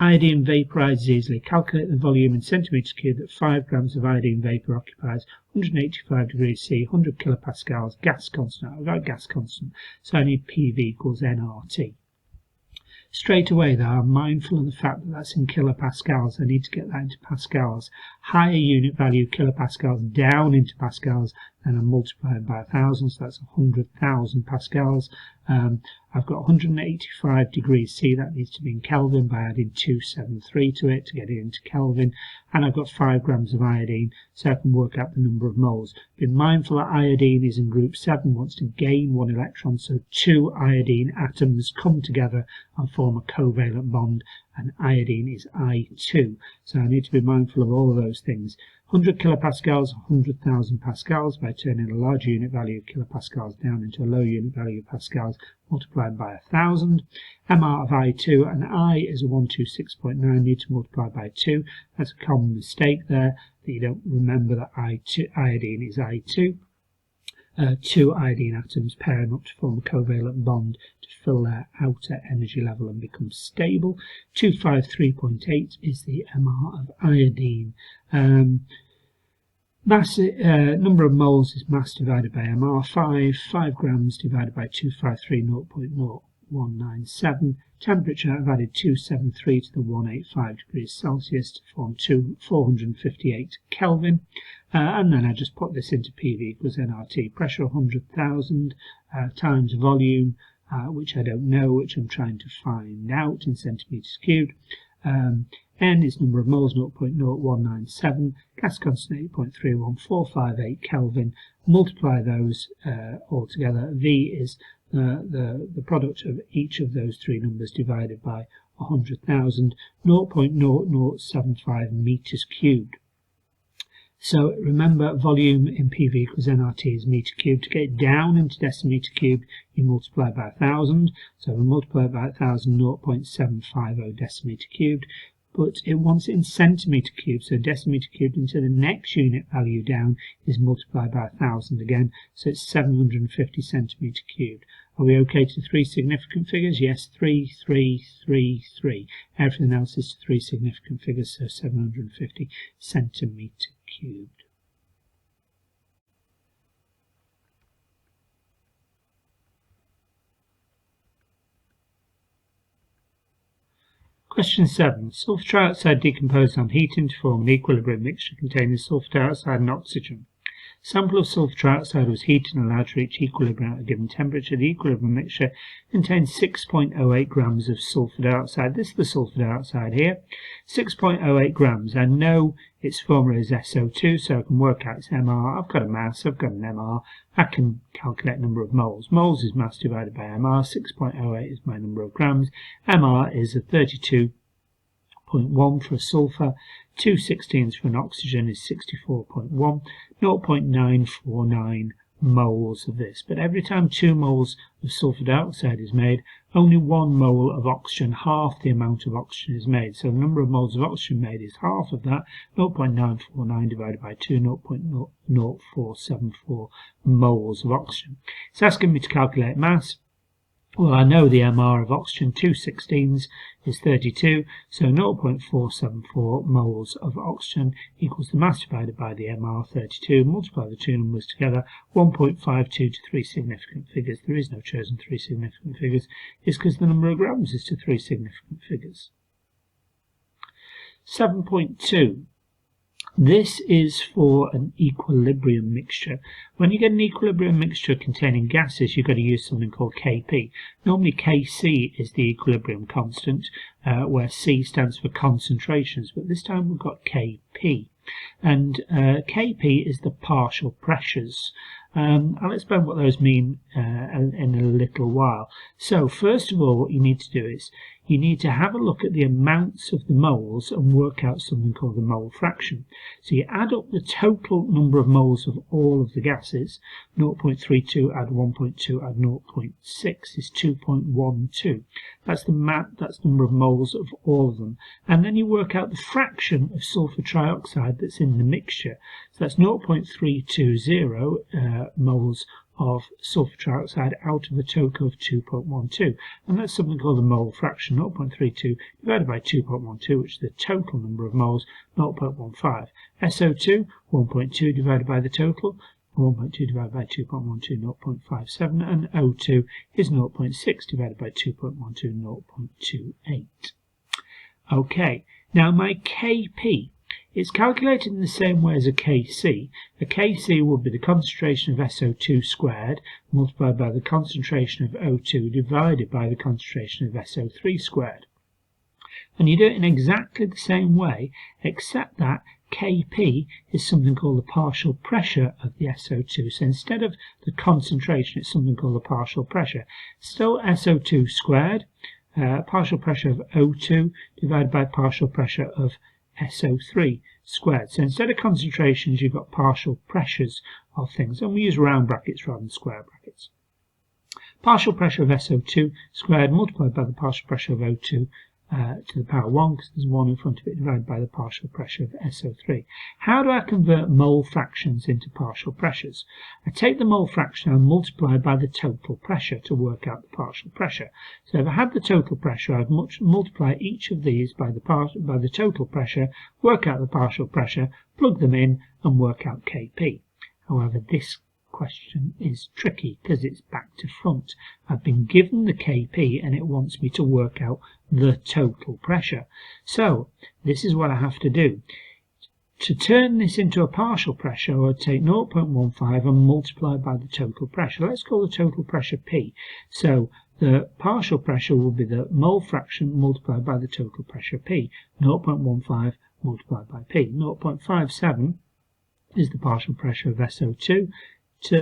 Iodine vaporizes easily. Calculate the volume in centimeters cubed that 5 grams of iodine vapor occupies. 185 degrees C, 100 kilopascals, gas constant. I've got gas constant, so I need PV equals nRT. Straight away, though, I'm mindful of the fact that that's in kilopascals. I need to get that into pascals. Higher unit value kilopascals down into pascals, and I'm multiplying by 1,000, so that's 100,000 pascals. I've got 185 degrees C, that needs to be in Kelvin by adding 273 to it to get it into Kelvin, and I've got 5 grams of iodine, so I can work out the number of moles. Be mindful that iodine is in group 7, wants to gain 1 electron, so 2 iodine atoms come together and form a covalent bond, and iodine is I2, so I need to be mindful of all of those things. 100 kilopascals, 100,000 pascals by turning a large unit value of kilopascals down into a low unit value of pascals multiplied by 1,000. MR of I2, and I is a 126.9 need to multiply by 2. That's a common mistake there, that you don't remember that iodine is I2. 2 iodine atoms pairing up to form a covalent bond to fill their outer energy level and become stable. 253.8 is the MR of iodine. Mass, number of moles is mass divided by MR, 5 grams divided by 253, 0.0197. Temperature, I've added 273 to the 185 degrees Celsius to form 458 Kelvin. And then I just put this into PV equals nRT. Pressure 100,000 times volume, which I don't know, which I'm trying to find out in centimetres cubed. N is number of moles, 0.0197, gas constant 8.31458 Kelvin. Multiply those all together. V is the product of each of those three numbers divided by 100,000, 0.0075 meters cubed. So remember, volume in PV equals nRT is meter cubed. To get it down into decimeter cubed, you multiply by 1,000. So we multiply by 1,000, 0.750 decimeter cubed. But it wants it in centimetre cubed, so decimetre cubed into the next unit value down is multiplied by 1,000 again, so it's 750 centimetre cubed. Are we okay to three significant figures? Yes, 3, 3, 3, 3. Everything else is to three significant figures, so 750 centimetre cubed. Question 7. Sulfur trioxide decomposes on heating to form an equilibrium mixture containing sulfur dioxide and oxygen. A sample of sulfur trioxide was heated and allowed to reach equilibrium at a given temperature. The equilibrium mixture contains 6.08 grams of sulfur dioxide. This is the sulfur dioxide here. 6.08 grams. I know its formula is SO2, so I can work out its MR. I've got a mass, I've got an MR. I can calculate number of moles. Moles is mass divided by MR. 6.08 is my number of grams. MR is a 32.1 for a sulfur. 2/16 for an oxygen is 64.1, 0.949 moles of this. But every time 2 moles of sulfur dioxide is made, only 1 mole of oxygen, half the amount of oxygen is made. So the number of moles of oxygen made is half of that, 0.949 divided by 2, 0.0474 moles of oxygen. It's asking me to calculate mass. Well, I know the MR of oxygen, 2/16 is 32, so 0.474 moles of oxygen equals the mass divided by the MR, 32. Multiply the two numbers together, 1.52 to three significant figures. There is no chosen three significant figures. It's because the number of grams is to three significant figures. 7.2. This is for an equilibrium mixture. When you get an equilibrium mixture containing gases, you've got to use something called Kp. Normally Kc is the equilibrium constant, where C stands for concentrations, but this time we've got Kp. And Kp is the partial pressures. I'll explain what those mean in a little while. So first of all, what you need to do is you need to have a look at the amounts of the moles and work out something called the mole fraction. So you add up the total number of moles of all of the gases. 0.32 add 1.2 add 0.6 is 2.12. That's the number of moles of all of them. And then you work out the fraction of sulfur trioxide that's in the mixture. So that's 0.320 moles of sulfur trioxide out of a total of 2.12, and that's something called the mole fraction. 0.32 divided by 2.12, which is the total number of moles, 0.15. SO2, 1.2 divided by the total, 1.2 divided by 2.12, 0.57, and O2 is 0.6 divided by 2.12, 0.28. Okay, now my Kp, it's calculated in the same way as a Kc. A Kc would be the concentration of SO2 squared multiplied by the concentration of O2 divided by the concentration of SO3 squared. And you do it in exactly the same way, except that Kp is something called the partial pressure of the SO2. So instead of the concentration, it's something called the partial pressure. Still SO2 squared, partial pressure of O2 divided by partial pressure of SO3 squared. So instead of concentrations, you've got partial pressures of things, and we use round brackets rather than square brackets. Partial pressure of SO2 squared multiplied by the partial pressure of O2 to the power 1, because there's 1 in front of it, divided by the partial pressure of SO3. How do I convert mole fractions into partial pressures? I take the mole fraction and multiply by the total pressure to work out the partial pressure. So if I had the total pressure, I'd multiply each of these by the total pressure, work out the partial pressure, plug them in, and work out Kp. However, this question is tricky because it's back to front. I've been given the Kp and it wants me to work out the total pressure. So this is what I have to do. To turn this into a partial pressure, I would take 0.15 and multiply by the total pressure. Let's call the total pressure P. So the partial pressure will be the mole fraction multiplied by the total pressure P. 0.15 multiplied by P. 0.57 is the partial pressure of SO2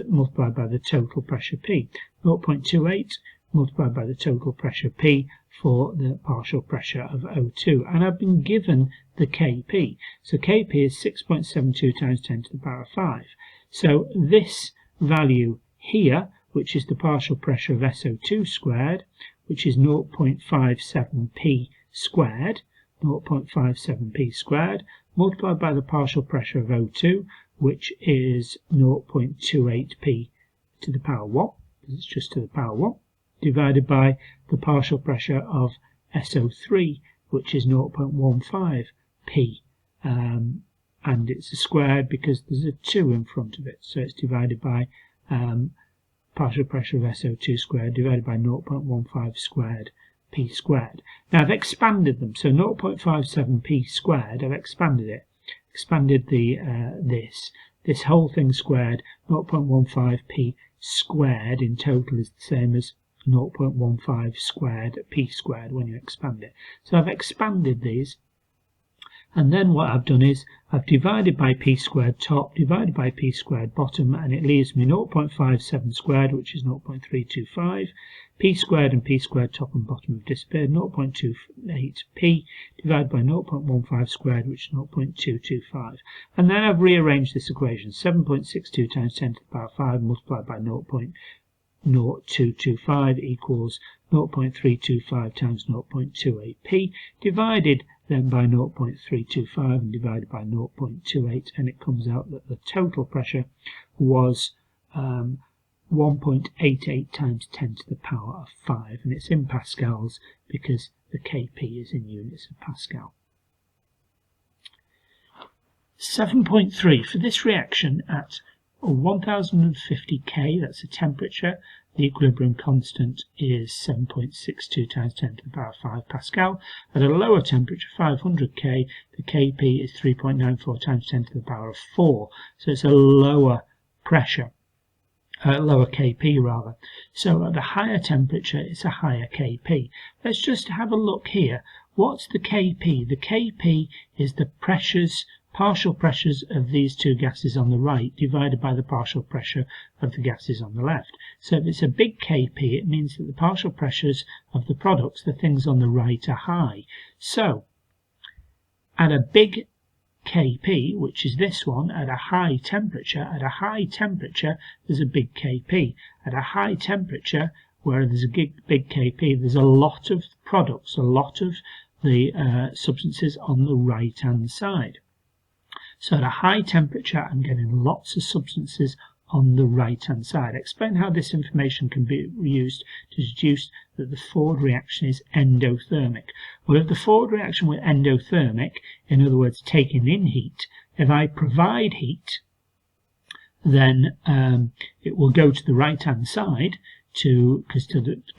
multiplied by the total pressure P. 0.28 multiplied by the total pressure P for the partial pressure of O2. And I've been given the Kp. So Kp is 6.72 times 10 to the power of 5. So this value here, which is the partial pressure of SO2 squared, which is 0.57p squared, 0.57p squared, multiplied by the partial pressure of O2, which is 0.28p to the power 1, because it's just to the power 1, divided by the partial pressure of SO3, which is 0.15p, and it's a squared because there's a 2 in front of it, so it's divided by partial pressure of SO2 squared divided by 0.15 squared p squared. Now I've expanded them, so 0.57p squared, I've expanded it. Expanded the this whole thing squared. 0.15p squared in total is the same as 0.15 squared p squared when you expand it. So I've expanded these, and then what I've done is I've divided by p squared top, divided by p squared bottom, and it leaves me 0.57 squared, which is 0.325. P squared and p squared top and bottom have disappeared. 0.28p divided by 0.15 squared, which is 0.225. And then I've rearranged this equation. 7.62 times 10 to the power 5 multiplied by 0.0225 equals 0.325 times 0.28p, divided then by 0.325 and divided by 0.28, and it comes out that the total pressure was 1.88 times 10 to the power of 5, and it's in pascals because the Kp is in units of Pascal. 7.3. For this reaction at 1050 K, that's the temperature, the equilibrium constant is 7.62 times 10 to the power of 5 Pascal. At a lower temperature, 500 K, the Kp is 3.94 times 10 to the power of 4. So it's a lower pressure, lower Kp rather. So at the higher temperature, it's a higher Kp. Let's just have a look here. What's the Kp? The Kp is the pressures, partial pressures of these two gases on the right divided by the partial pressure of the gases on the left. So if it's a big Kp, it means that the partial pressures of the products, the things on the right, are high. So at a big Kp, which is this one, at a high temperature, there's a big Kp. At a high temperature, where there's a big Kp, there's a lot of products, a lot of the substances on the right hand side. So at a high temperature, I'm getting lots of substances on the right hand side. Explain how this information can be used to deduce that the forward reaction is endothermic. Well, if the forward reaction were endothermic, in other words taking in heat, if I provide heat, then it will go to the right hand side, because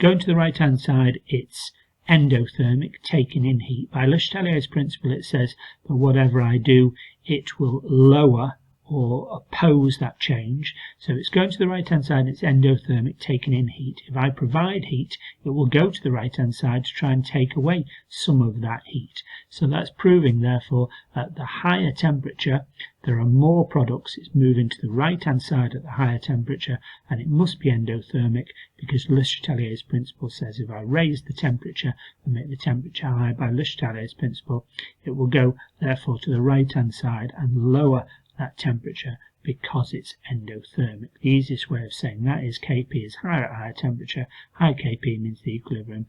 going to the right hand side it's endothermic, taking in heat. By Le Chatelier's principle, it says that whatever I do, it will lower or oppose that change. So it's going to the right hand side, it's endothermic, taking in heat. If I provide heat, it will go to the right hand side to try and take away some of that heat. So that's proving, therefore, at the higher temperature there are more products, it's moving to the right hand side at the higher temperature, and it must be endothermic because Le Chatelier's principle says if I raise the temperature and make the temperature high by Le Chatelier's principle, it will go therefore to the right hand side and lower that temperature because it's endothermic. The easiest way of saying that is Kp is higher at higher temperature. High Kp means the equilibrium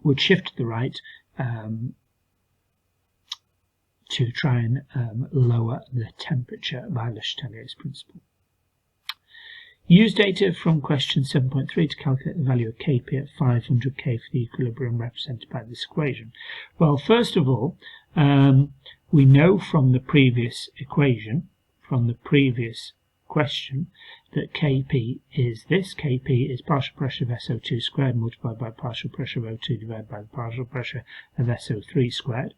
would shift to the right to try and lower the temperature by Le Chatelier's principle. Use data from question 7.3 to calculate the value of Kp at 500 K for the equilibrium represented by this equation. Well, first of all, we know from the previous equation, from the previous question, that Kp is this. Kp is partial pressure of SO2 squared multiplied by partial pressure of O2 divided by the partial pressure of SO3 squared.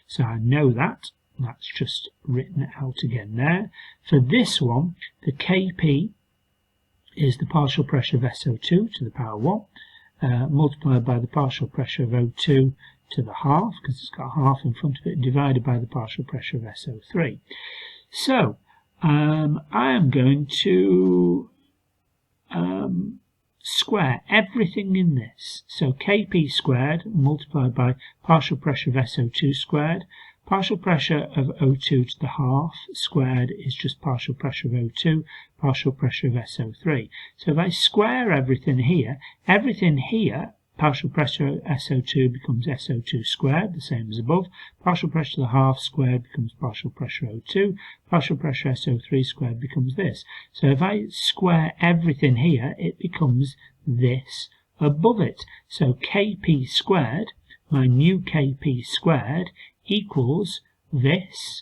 So I know that. That's just written out again there. For this one, the Kp is the partial pressure of SO2 to the power 1 multiplied by the partial pressure of O2 to the half, because it's got a half in front of it, divided by the partial pressure of SO3. So I am going to square everything in this. So Kp squared multiplied by partial pressure of SO2 squared. Partial pressure of O2 to the half squared is just partial pressure of O2, partial pressure of SO3. So if I square everything here, partial pressure of SO2 becomes SO2 squared, the same as above. Partial pressure to the half squared becomes partial pressure O2. Partial pressure SO3 squared becomes this. So if I square everything here, it becomes this above it. So Kp squared, my new Kp squared, equals this,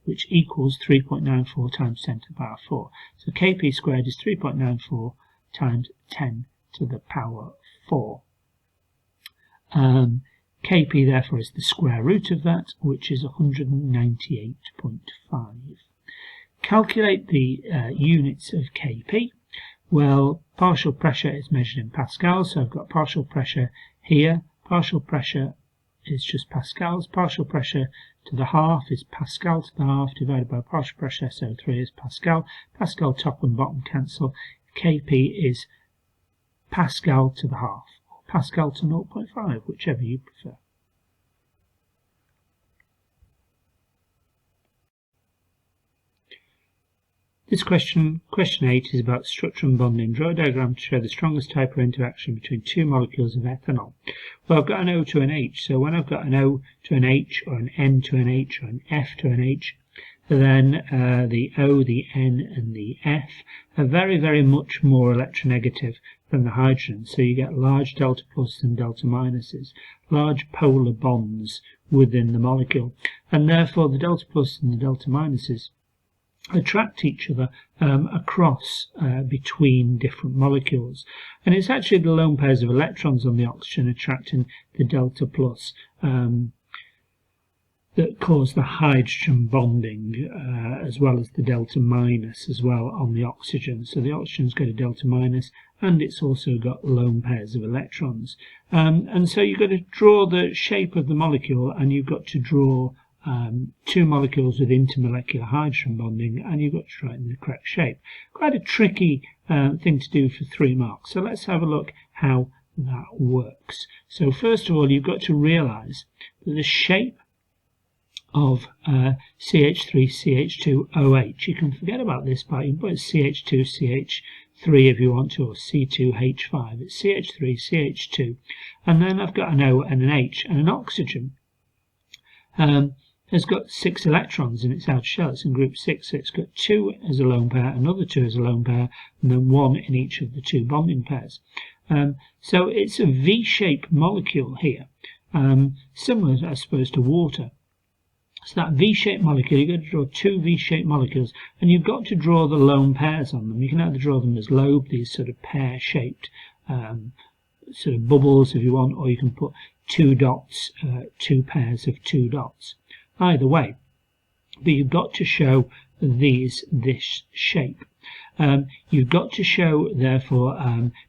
which equals 3.94 times 10 to the power 4. So Kp squared is 3.94 times 10 to the power 4. Kp therefore is the square root of that, which is 198.5. Calculate the units of Kp. Well, partial pressure is measured in pascals, so I've got partial pressure here. Partial pressure is just pascals. Partial pressure to the half is Pascal to the half divided by partial pressure SO3 is Pascal. Pascal top and bottom cancel. Kp is Pascal to the half, or Pascal to 0.5, whichever you prefer. This question 8, is about structure and bonding. Draw a diagram to show the strongest type of interaction between two molecules of ethanol. Well, I've got an O to an H, so when I've got an O to an H, or an N to an H, or an F to an H, then the O, the N, and the F are very, very much more electronegative than the hydrogen. So you get large delta pluses and delta minuses, large polar bonds within the molecule, and therefore the delta plus and the delta minuses attract each other across between different molecules, and it's actually the lone pairs of electrons on the oxygen attracting the delta plus that cause the hydrogen bonding, as well as the delta minus as well on the oxygen. So the oxygen's got a delta minus, and it's also got lone pairs of electrons, and so you've got to draw the shape of the molecule, and you've got to draw two molecules with intermolecular hydrogen bonding, and you've got to draw it in the correct shape. Quite a tricky thing to do for 3 marks. So let's have a look how that works. So first of all, you've got to realise that the shape of CH3CH2OH, you can forget about this part, you can put CH2CH3 if you want to, or C2H5. It's CH3CH2, and then I've got an O and an H, and an oxygen has got 6 electrons in its outer shell. It's in group 6, so it's got 2 as a lone pair, another 2 as a lone pair, and then 1 in each of the 2 bonding pairs. So it's a V-shaped molecule here, similar, I suppose, to water. So that V-shaped molecule, you've got to draw 2 V-shaped molecules, and you've got to draw the lone pairs on them. You can either draw them as lobe, these sort of pear-shaped sort of bubbles if you want, or you can put 2 dots, 2 pairs of 2 dots. Either way, but you've got to show this shape. You've got to show, therefore,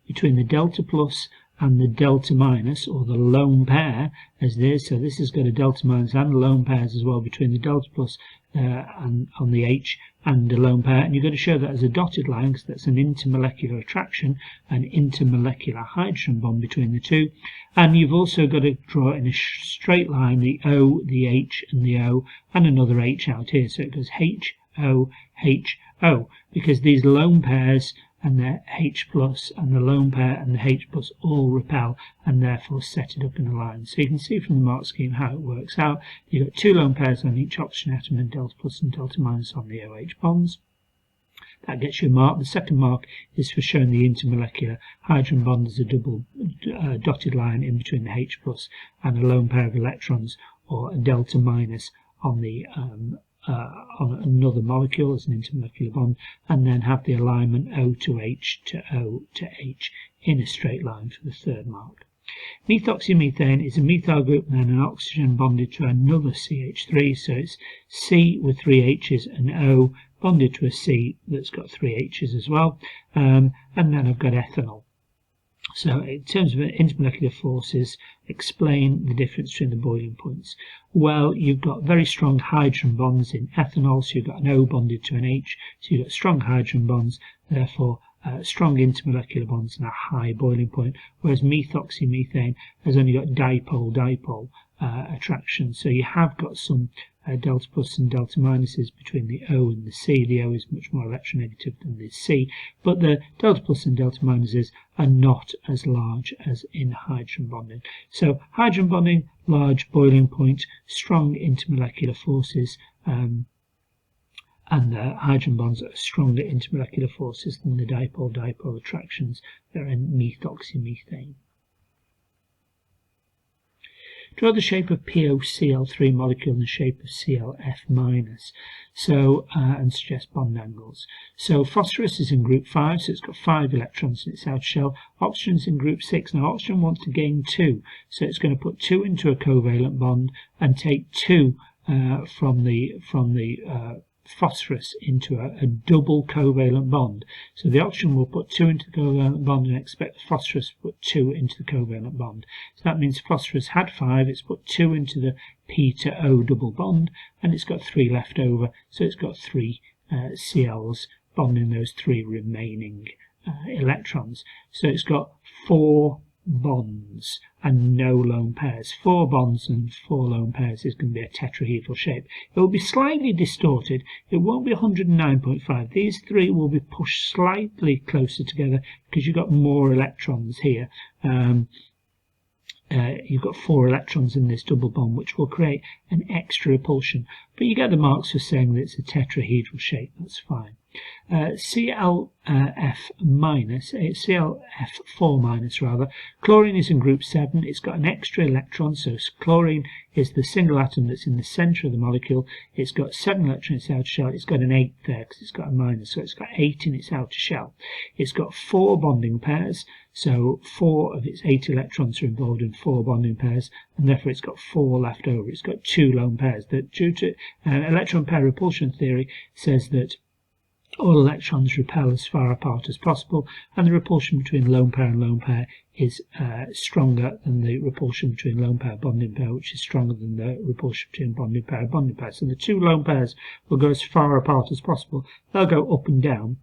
between the delta plus and the delta minus, or the lone pair, as this. So this has got a delta minus and lone pairs as well between the delta plus and on the H and a lone pair, and you've got to show that as a dotted line, because that's an intermolecular attraction, an intermolecular hydrogen bond between the two. And you've also got to draw in a straight line the O, the H, and the O, and another H out here. So it goes H, O, H, O, because these lone pairs and the H plus and the lone pair and the H plus all repel and therefore set it up in a line. So you can see from the mark scheme how it works out. You've got two lone pairs on each oxygen atom and delta plus and delta minus on the OH bonds. That gets you a mark. The second mark is for showing the intermolecular hydrogen bond as a double dotted line in between the H plus and a lone pair of electrons, or a delta minus on the on another molecule as an intermolecular bond, and then have the alignment O to H to O to H in a straight line for the third mark. Methoxymethane is a methyl group and then an oxygen bonded to another CH3, so it's C with 3 H's and O bonded to a C that's got 3 H's as well, and then I've got ethanol. So in terms of intermolecular forces, explain the difference between the boiling points. Well, you've got very strong hydrogen bonds in ethanol, so you've got an O bonded to an H, so you've got strong hydrogen bonds, therefore strong intermolecular bonds and a high boiling point, whereas methoxymethane has only got dipole-dipole attraction, so you have got some delta plus and delta minuses between the O and the C. The O is much more electronegative than the C, but the delta plus and delta minuses are not as large as in hydrogen bonding. So hydrogen bonding, large boiling point, strong intermolecular forces, and the hydrogen bonds are stronger intermolecular forces than the dipole-dipole attractions that are in methoxymethane. Draw the shape of POCl3 molecule in the shape of ClF-, so and suggest bond angles. So phosphorus is in group 5, so it's got 5 electrons in its outer shell. Oxygen's in group 6. Now oxygen wants to gain 2, so it's going to put 2 into a covalent bond and take 2 from the phosphorus into a double covalent bond. So the oxygen will put 2 into the covalent bond and expect the phosphorus to put 2 into the covalent bond. So that means phosphorus had 5, it's put 2 into the P to O double bond, and it's got 3 left over, so it's got 3 Cl's bonding those 3 remaining electrons. So it's got 4 bonds and no lone pairs. 4 bonds and 4 lone pairs is going to be a tetrahedral shape. It will be slightly distorted. It won't be 109.5. These 3 will be pushed slightly closer together because you've got more electrons here. You've got 4 electrons in this double bond, which will create an extra repulsion. But you get the marks for saying that it's a tetrahedral shape. That's fine. ClF4 rather. Chlorine is in group 7. It's got an extra electron, so chlorine is the single atom that's in the centre of the molecule. It's got 7 electrons in its outer shell. It's got an 8 there because it's got a minus, so it's got 8 in its outer shell. It's got 4 bonding pairs, so 4 of its 8 electrons are involved in 4 bonding pairs, and therefore it's got 4 left over. It's got 2 lone pairs. That due to electron pair repulsion theory says that all electrons repel as far apart as possible, and the repulsion between lone pair and lone pair is stronger than the repulsion between lone pair and bonding pair, which is stronger than the repulsion between bonding pair and bonding pair. So the 2 lone pairs will go as far apart as possible. They'll go up and down,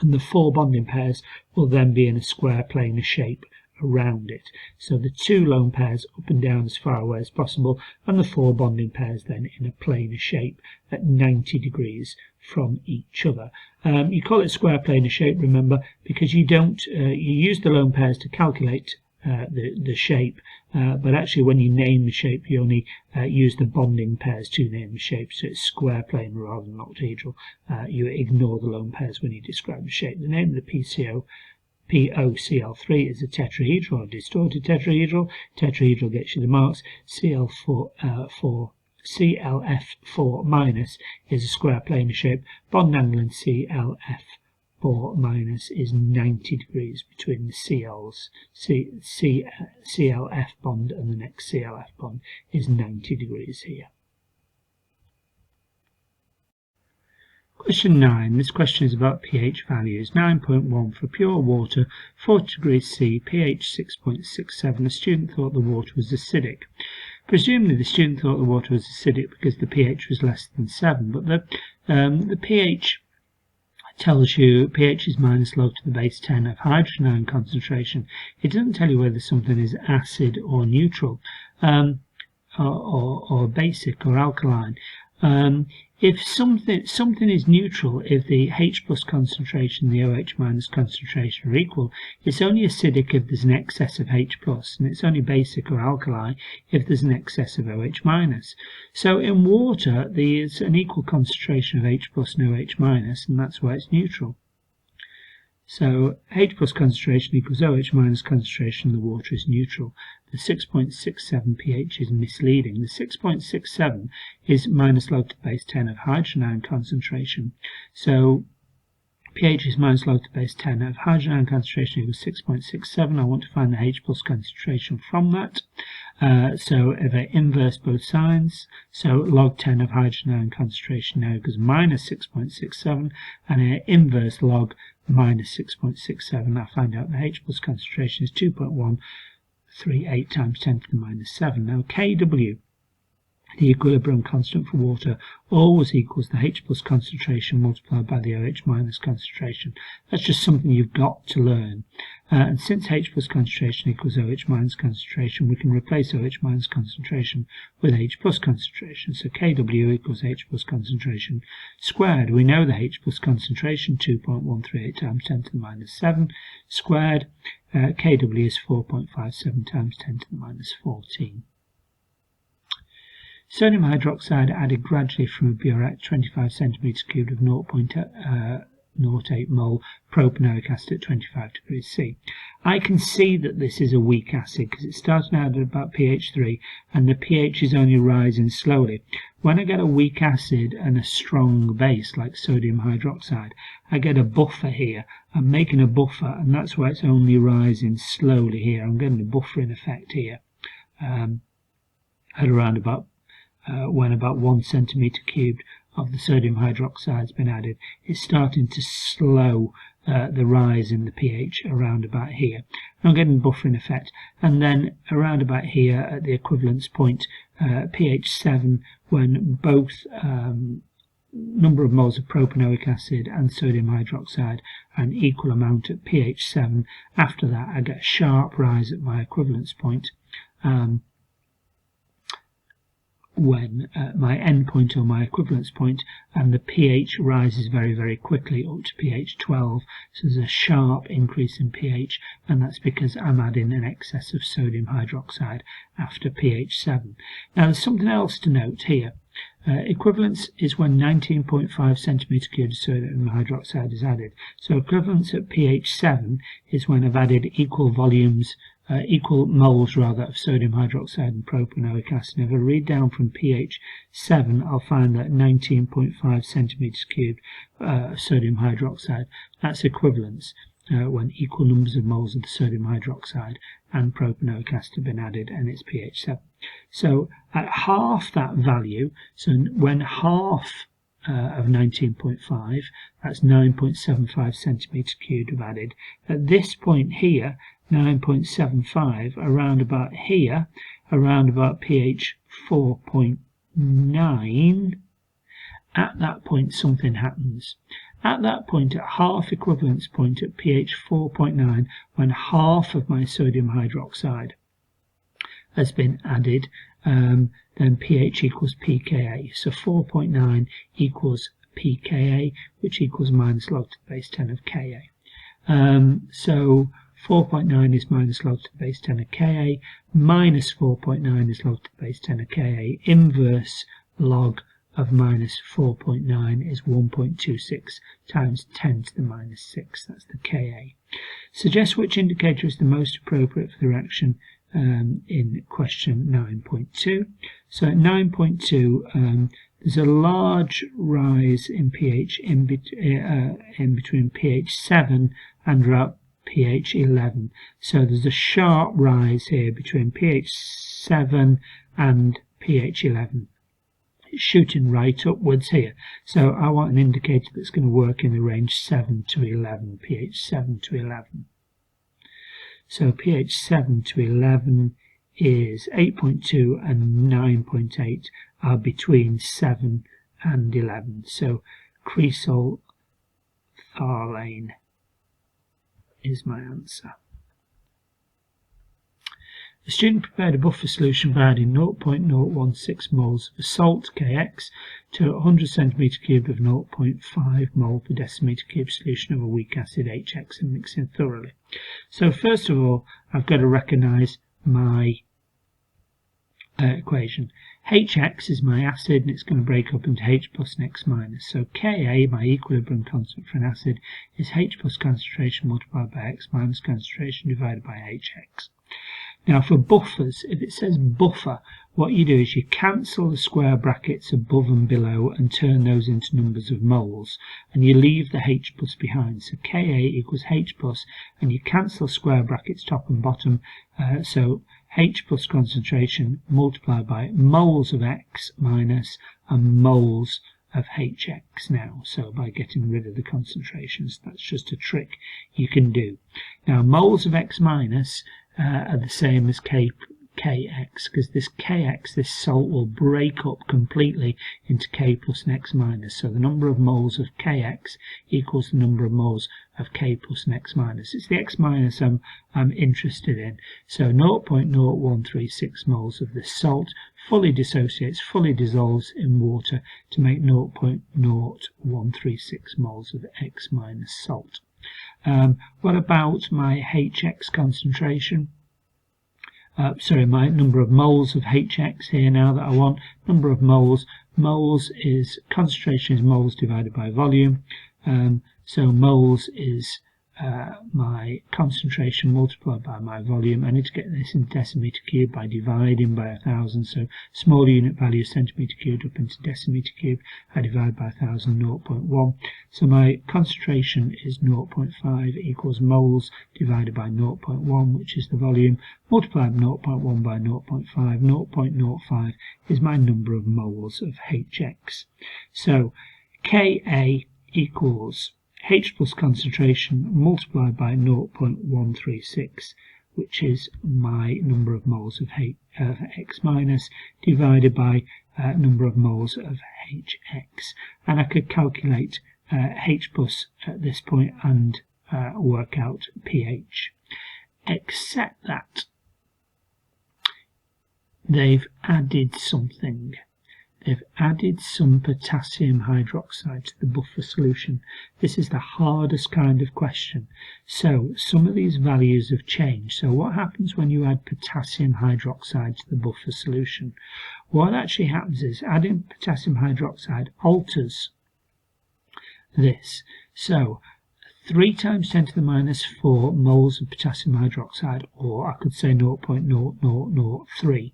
and the 4 bonding pairs will then be in a square planar shape around it. So the 2 lone pairs up and down as far away as possible, and the 4 bonding pairs then in a planar shape at 90 degrees from each other. You call it square planar shape, remember, because you don't you use the lone pairs to calculate the shape, but actually when you name the shape you only use the bonding pairs to name the shape, so it's square planar rather than octahedral. You ignore the lone pairs when you describe the shape. The name of the POCl3 is a tetrahedral, a distorted tetrahedral. Tetrahedral gets you the marks. ClF4- is a square planar shape. Bond angle in ClF4- is 90 degrees between the ClF bond and the next ClF bond is 90 degrees here. Question 9. This question is about pH values. 9.1 for pure water, 40 degrees C, pH 6.67. A student thought the water was acidic. Presumably the student thought the water was acidic because the pH was less than 7, but the pH tells you pH is minus log to the base 10 of hydrogen ion concentration. It doesn't tell you whether something is acid or neutral, or basic or alkaline. if something is neutral, if the H plus concentration and the OH minus concentration are equal, it's only acidic if there's an excess of H plus, and it's only basic or alkali if there's an excess of OH minus. So in water, there's an equal concentration of H plus and OH minus, and that's why it's neutral. So H plus concentration equals OH minus concentration, the water is neutral. The 6.67 pH is misleading. The 6.67 is minus log to the base 10 of hydrogen ion concentration. So pH is minus log to the base 10 of hydrogen ion concentration equals 6.67. I want to find the H plus concentration from that. So if I inverse both signs, so log 10 of hydrogen ion concentration now equals minus 6.67, and I inverse log minus 6.67, I find out the H plus concentration is 2.138 times 10 to the minus 7. Now Kw, the equilibrium constant for water, always equals the H plus concentration multiplied by the OH minus concentration. That's just something you've got to learn. And since H plus concentration equals OH minus concentration, we can replace OH minus concentration with H plus concentration. So Kw equals H plus concentration squared. We know the H plus concentration, 2.138 times 10 to the minus 7 squared. Kw is 4.57 times 10 to the minus 14. Sodium hydroxide added gradually from a burette 25 centimeters cubed of 0.08 mole propanoic acid at 25 degrees C. I can see that this is a weak acid because it started out at about pH 3 and the pH is only rising slowly. When I get a weak acid and a strong base like sodium hydroxide, I get a buffer here. I'm making a buffer, and that's why it's only rising slowly here. I'm getting a buffering effect here at around about when about 1 centimeter cubed of the sodium hydroxide has been added, it's starting to slow the rise in the pH around about here. I'm getting buffering effect, and then around about here at the equivalence point, pH 7, when both number of moles of propanoic acid and sodium hydroxide are an equal amount at pH 7. After that, I get a sharp rise at my equivalence point. When my end point or my equivalence point, and the pH rises very, very quickly up to pH 12. So there's a sharp increase in pH, and that's because I'm adding an excess of sodium hydroxide after pH 7. Now there's something else to note here. Equivalence is when 19.5 centimeter cubed of sodium hydroxide is added. So equivalence at pH 7 is when I've added equal volumes, equal moles rather, of sodium hydroxide and propanoic acid. If I read down from pH 7, I'll find that 19.5 centimeters cubed of sodium hydroxide, that's equivalence when equal numbers of moles of the sodium hydroxide and propanoic acid have been added, and it's pH 7. So at half that value, so when half of 19.5, that's 9.75 centimeters cubed of added. At this point here, 9.75, around about here, around about pH 4.9, at that point something happens. At that point, at half equivalence point at pH 4.9, when half of my sodium hydroxide has been added, then pH equals pKa. So 4.9 equals pKa, which equals minus log to the base 10 of Ka. So 4.9 is minus log to the base 10 of Ka, minus 4.9 is log to the base 10 of Ka. Inverse log of minus 4.9 is 1.26 times 10 to the minus 6, that's the Ka. Suggest which indicator is the most appropriate for the reaction in question 9.2. So at 9.2, there's a large rise in pH in between pH 7 and about pH 11. So there's a sharp rise here between pH 7 and pH 11. It's shooting right upwards here. So I want an indicator that's going to work in the range 7 to 11, pH 7 to 11. So pH 7 to 11 is 8.2 and 9.8 are between 7 and 11. So cresol phthalate is my answer. The student prepared a buffer solution by adding 0.016 moles of a salt, Kx, to 100 centimetre cubed of 0.5 mole per decimetre cube solution of a weak acid, Hx, and mixing thoroughly. So first of all, I've got to recognise my equation. Hx is my acid, and it's going to break up into H plus and X minus. So Ka, my equilibrium constant for an acid, is H plus concentration multiplied by X minus concentration divided by Hx. Now for buffers, if it says buffer, what you do is you cancel the square brackets above and below and turn those into numbers of moles, and you leave the H plus behind. So Ka equals H plus, and you cancel square brackets top and bottom, so H plus concentration multiplied by moles of X minus and moles of Hx now, so by getting rid of the concentrations. That's just a trick you can do. Now moles of X minus are the same as Kx, because this Kx, this salt, will break up completely into K plus and X minus. So the number of moles of Kx equals the number of moles of K plus and X minus. It's the X minus I'm interested in. So 0.0136 moles of this salt fully dissociates, fully dissolves in water to make 0.0136 moles of X minus salt. What about my Hx concentration? My number of moles of Hx here now that I want. Number of moles. Moles is, concentration is moles divided by volume. So moles is my concentration multiplied by my volume. I need to get this in decimetre cubed by dividing by 1,000. So small unit value centimetre cubed up into decimetre cubed. I divide by 1,000, 0.1. So my concentration is 0.5 equals moles divided by 0.1, which is the volume, multiplied 0.1 by 0.5. 0.05 is my number of moles of Hx. So Ka equals H plus concentration multiplied by 0.136, which is my number of moles of X minus, divided by number of moles of Hx. And I could calculate H plus at this point and work out pH. Except that they've added something. They've added some potassium hydroxide to the buffer solution. This is the hardest kind of question. So some of these values have changed. So what happens when you add potassium hydroxide to the buffer solution? What actually happens is adding potassium hydroxide alters this. So 3 times 10 to the minus 4 moles of potassium hydroxide, or I could say 0.0003.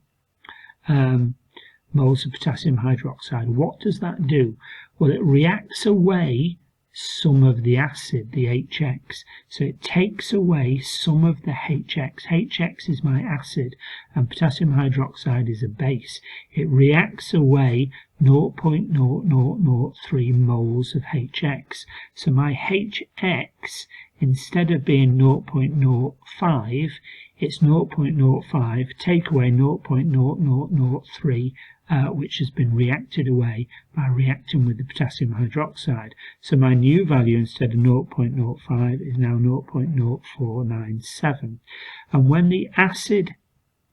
Moles of potassium hydroxide. What does that do? Well, it reacts away some of the acid, the Hx. So it takes away some of the Hx. Hx is my acid and potassium hydroxide is a base. It reacts away 0.0003 moles of Hx. So my Hx, instead of being 0.05, it's 0.05, take away 0.0003, which has been reacted away by reacting with the potassium hydroxide. So my new value instead of 0.05 is now 0.0497. And when the acid,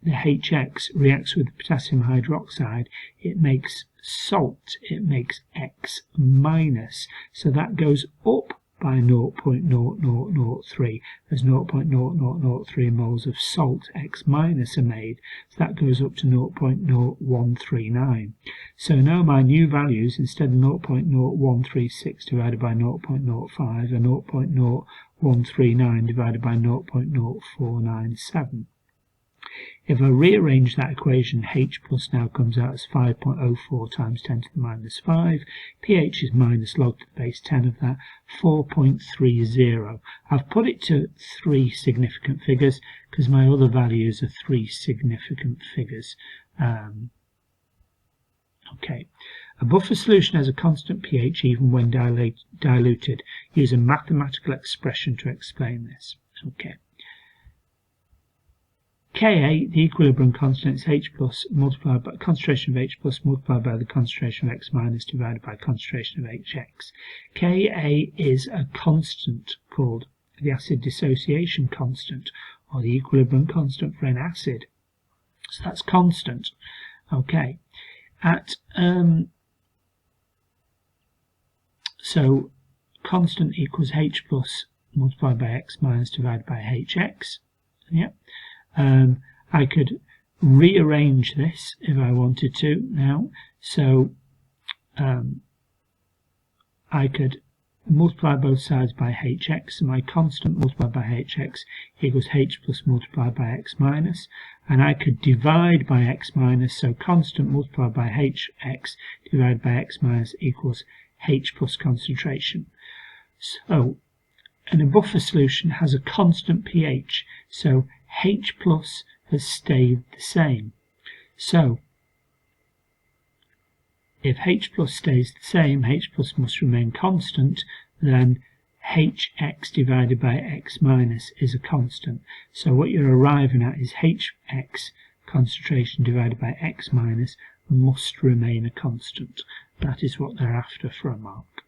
the Hx, reacts with the potassium hydroxide, it makes salt, it makes X minus. So that goes up by 0.0003 as 0.0003 moles of salt X minus are made. So that goes up to 0.0139. So now my new values, instead of 0.0136 divided by 0.05 are 0.0139 divided by 0.0497. If I rearrange that equation, H plus now comes out as 5.04 times 10 to the minus 5. pH is minus log to the base 10 of that, 4.30. I've put it to 3 significant figures because my other values are 3 significant figures. Okay. A buffer solution has a constant pH even when diluted. Use a mathematical expression to explain this. Okay. Ka, the equilibrium constant, is H plus multiplied by concentration of H plus multiplied by the concentration of X minus divided by concentration of Hx. Ka is a constant called the acid dissociation constant, or the equilibrium constant for an acid. So that's constant. Okay. So constant equals H plus multiplied by X minus divided by HX. Yeah. I could rearrange this if I wanted to now. So I could multiply both sides by hx, so my constant multiplied by hx equals h plus multiplied by x minus, and I could divide by x minus, so constant multiplied by hx divided by x minus equals h plus concentration. So, and a buffer solution has a constant pH, so H plus has stayed the same. So, if H plus stays the same, H plus must remain constant, then Hx divided by x minus is a constant. So what you're arriving at is Hx concentration divided by x minus must remain a constant. That is what they're after for a mark.